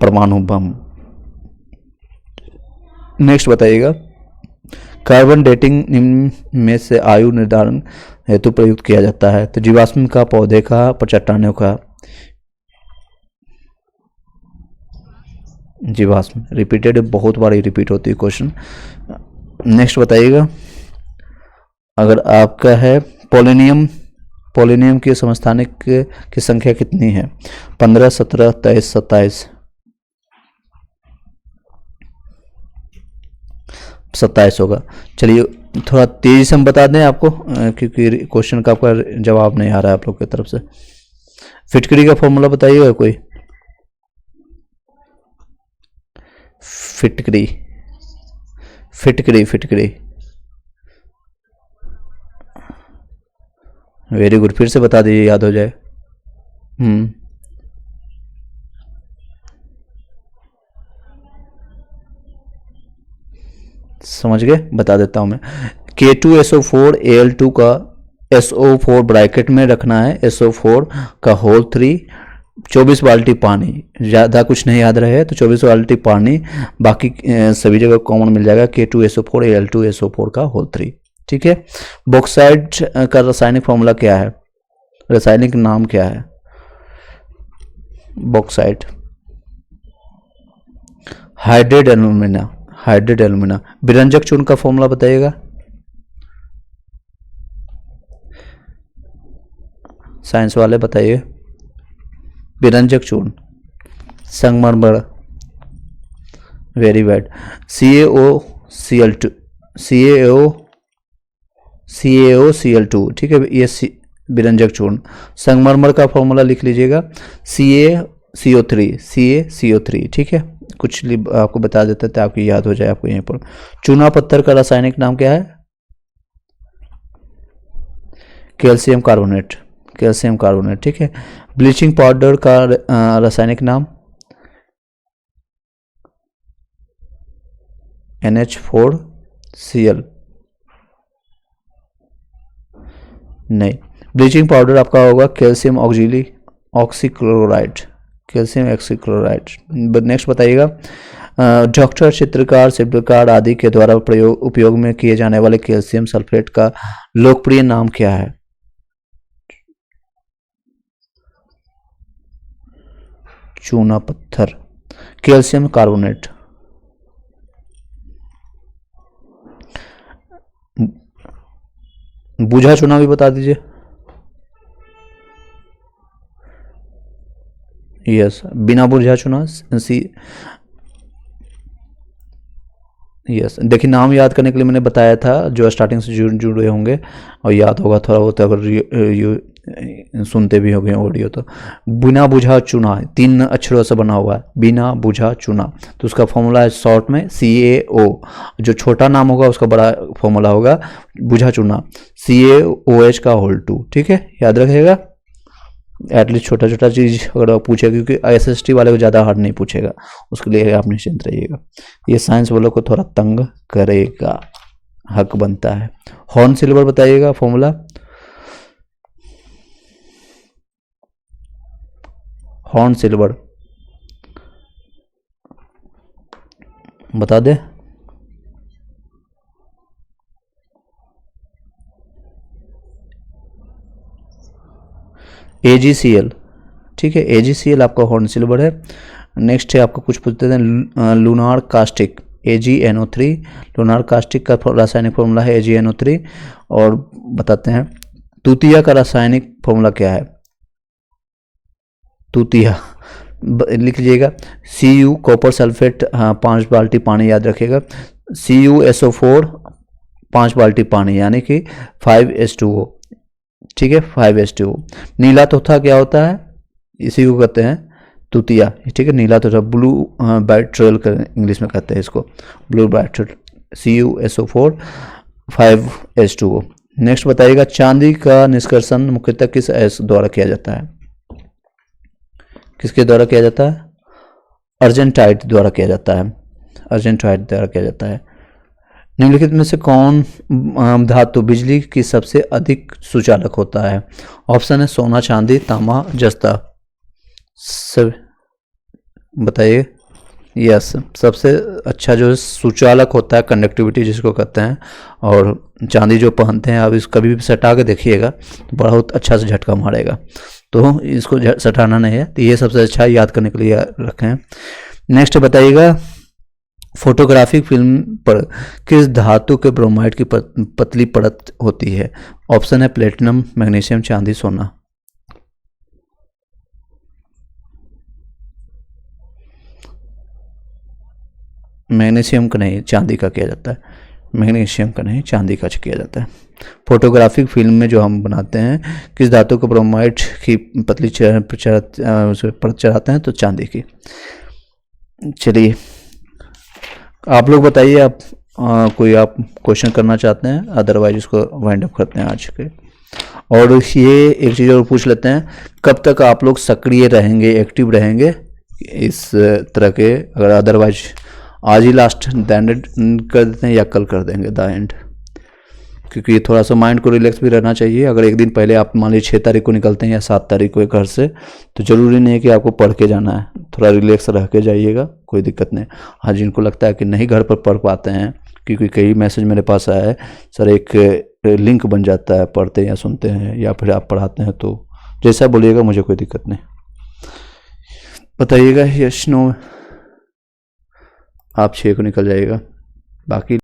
परमाणु बम। नेक्स्ट बताइएगा, कार्बन डेटिंग निम्न में से आयु निर्धारण हेतु प्रयुक्त किया जाता है? तो जीवाश्म का, पौधे का, चट्टानों का? जीवाश्म। रिपीटेड, बहुत बार रिपीट होती है क्वेश्चन। नेक्स्ट बताइएगा, अगर आपका है पोलिनियम, पोलिनियम की समस्थानिक की संख्या कितनी है? 15, 17, 23, 27? 27 होगा। चलिए थोड़ा तेजी से हम बता दें आपको, क्योंकि क्वेश्चन का आपका जवाब नहीं आ रहा है आप लोग की तरफ से। फिटकरी का फॉर्मूला बताइएगा कोई? फिटकरी, फिटकरी, फिटकरी। वेरी गुड, फिर से बता दीजिए, याद हो जाए। समझ गए? बता देता हूं मैं। K2SO4Al2 का SO4 ब्रैकेट में रखना है, SO4 का होल 3, 24 बाल्टी पानी, ज़्यादा कुछ नहीं याद रहे तो 24 बाल्टी पानी, बाकी सभी जगह कॉमन मिल जाएगा। K2SO4Al2SO4 का होल 3, ठीक है। बॉक्साइट का रासायनिक फॉर्मूला क्या है? रासायनिक नाम क्या है? Bauxite, hydrate alumina, hydrate alumina. विरंजक चूर्ण का फॉर्मूला बताइएगा। साइंस वाले बताइए। विरंजक चूर्ण, संगमरमर, वेरी बैड। CaOCl2, CaOCl2, ठीक है, ये विरंजक चूर्ण। संगमरमर का फॉर्मूला लिख लीजिएगा, CO3, CaCO3, ठीक है। कुछ आपको बता देते हैं ताकि याद हो जाए आपको यहीं पर। चूना पत्थर का रासायनिक नाम क्या है? कैल्शियम कार्बोनेट, कैल्शियम कार्बोनेट, ठीक है। ब्लीचिंग पाउडर का रासायनिक नाम? NH4Cl, नहीं। ब्लीचिंग पाउडर आपका होगा calcium oxychloride, calcium oxychloride. Next बताइएगा, डॉक्टर, चित्रकार, शिल्पकार आदि के द्वारा उपयोग में किए जाने वाले कैल्शियम सल्फेट का लोकप्रिय नाम क्या है? चूना पत्थर, कैल्शियम कार्बोनेट। बुझा चूना भी बता दीजिए। यस, बिना बुझा चुना, सी। यस, देखिए नाम याद करने के लिए मैंने बताया था, जो स्टार्टिंग से जुड़े होंगे और याद होगा थोड़ा बहुत, अगर सुनते भी होंगे ऑडियो तो। बिना बुझा चुना 3 अक्षरों से बना हुआ है, बिना बुझा चुना, तो उसका फॉर्मूला है शॉर्ट में CaO। जो छोटा नाम होगा उसका बड़ा फॉर्मूला होगा बुझा चुना, CaOH का होल 2, ठीक है, याद रखिएगा। एटलीस्ट छोटा छोटा चीज़ अगर आप पूछेगा, क्योंकि SST वाले को ज़्यादा हार्ड नहीं पूछेगा, उसके लिए आप निश्चिंत रहिएगा। ये साइंस वालों को थोड़ा तंग करेगा, हक बनता है। हॉर्न सिल्वर बताइएगा फॉर्मूला। हॉर्न सिल्वर बता दे। AgCl, ठीक है, AgCl आपका हॉर्न सिल्वर है। नेक्स्ट है आपको कुछ पूछते हैं, lunar caustic, AgNO3। Lunar caustic का रासायनिक फॉर्मूला है AgNO3। और बताते हैं तूतिया का रासायनिक फॉर्मूला क्या है? तूतिया लिख लीजिएगा, Cu कॉपर सल्फेट, हाँ 5 बाल्टी पानी, याद रखिएगा। CuSO4 5 बाल्टी पानी, यानी कि 5H2O, ठीक है, 5H2O। नीला तोता क्या होता है? इसी को कहते हैं तूतिया, ठीक है। नीला तोता, ब्लू बाइट्रल कर इंग्लिश में कहते हैं इसको, ब्लू बाइट्रल, CuSO4 5H2O। नेक्स्ट बताइएगा, चांदी का निष्कर्षण मुख्यतः किस अयस्क द्वारा किया जाता है? किसके द्वारा किया जाता है? अर्जेंटाइट द्वारा किया जाता है, अर्जेंटाइट द्वारा किया जाता है। निम्नलिखित में से कौन धातु बिजली की सबसे अधिक सुचालक होता है? ऑप्शन है सोना, चांदी, तांबा, जस्ता। सब बताइए। यस, सबसे अच्छा जो सुचालक होता है, कंडक्टिविटी जिसको कहते हैं, और चांदी जो पहनते हैं, आप इस कभी भी सटा के देखिएगा तो बहुत अच्छा से झटका मारेगा, तो इसको सटाना नहीं है, तो ये सबसे अच्छा याद करने के लिए रखें। नेक्स्ट बताइएगा, फोटोग्राफिक फिल्म पर किस धातु के ब्रोमाइड की पतली परत होती है? ऑप्शन है प्लेटिनम, मैग्नीशियम, चांदी, सोना। मैग्नीशियम का नहीं, चांदी का किया जाता है। मैग्नीशियम का नहीं, चांदी का किया जाता है। फोटोग्राफिक फिल्म में जो हम बनाते हैं, किस धातु को ब्रोमाइड की पतली परत चढ़ाते हैं? तो चांदी की। चलिए आप लोग बताइए, आप कोई आप क्वेश्चन करना चाहते हैं, अदरवाइज इसको वाइंड अप करते हैं आज के। और ये एक चीज़ और पूछ लेते हैं, कब तक आप लोग सक्रिय रहेंगे, एक्टिव रहेंगे इस तरह के? अगर अदरवाइज आज ही लास्ट द एंड कर देते हैं या कल कर देंगे द एंड, क्योंकि थोड़ा सा माइंड को रिलैक्स भी रहना चाहिए। अगर एक दिन पहले आप मान लीजिए 6 तारीख को निकलते हैं या 7 तारीख को घर से, तो ज़रूरी नहीं है कि आपको पढ़ के जाना है, थोड़ा रिलैक्स रह के जाइएगा, कोई दिक्कत नहीं। हाँ, जिनको लगता है कि नहीं घर पर पढ़ पाते हैं, क्योंकि कई मैसेज मेरे पास आया है, सर एक लिंक बन जाता है, पढ़ते या सुनते हैं या फिर आप पढ़ाते हैं, तो जैसा बोलिएगा, मुझे कोई दिक्कत नहीं। बताइएगा यस नो, आप 6 को निकल जाइएगा, बाकी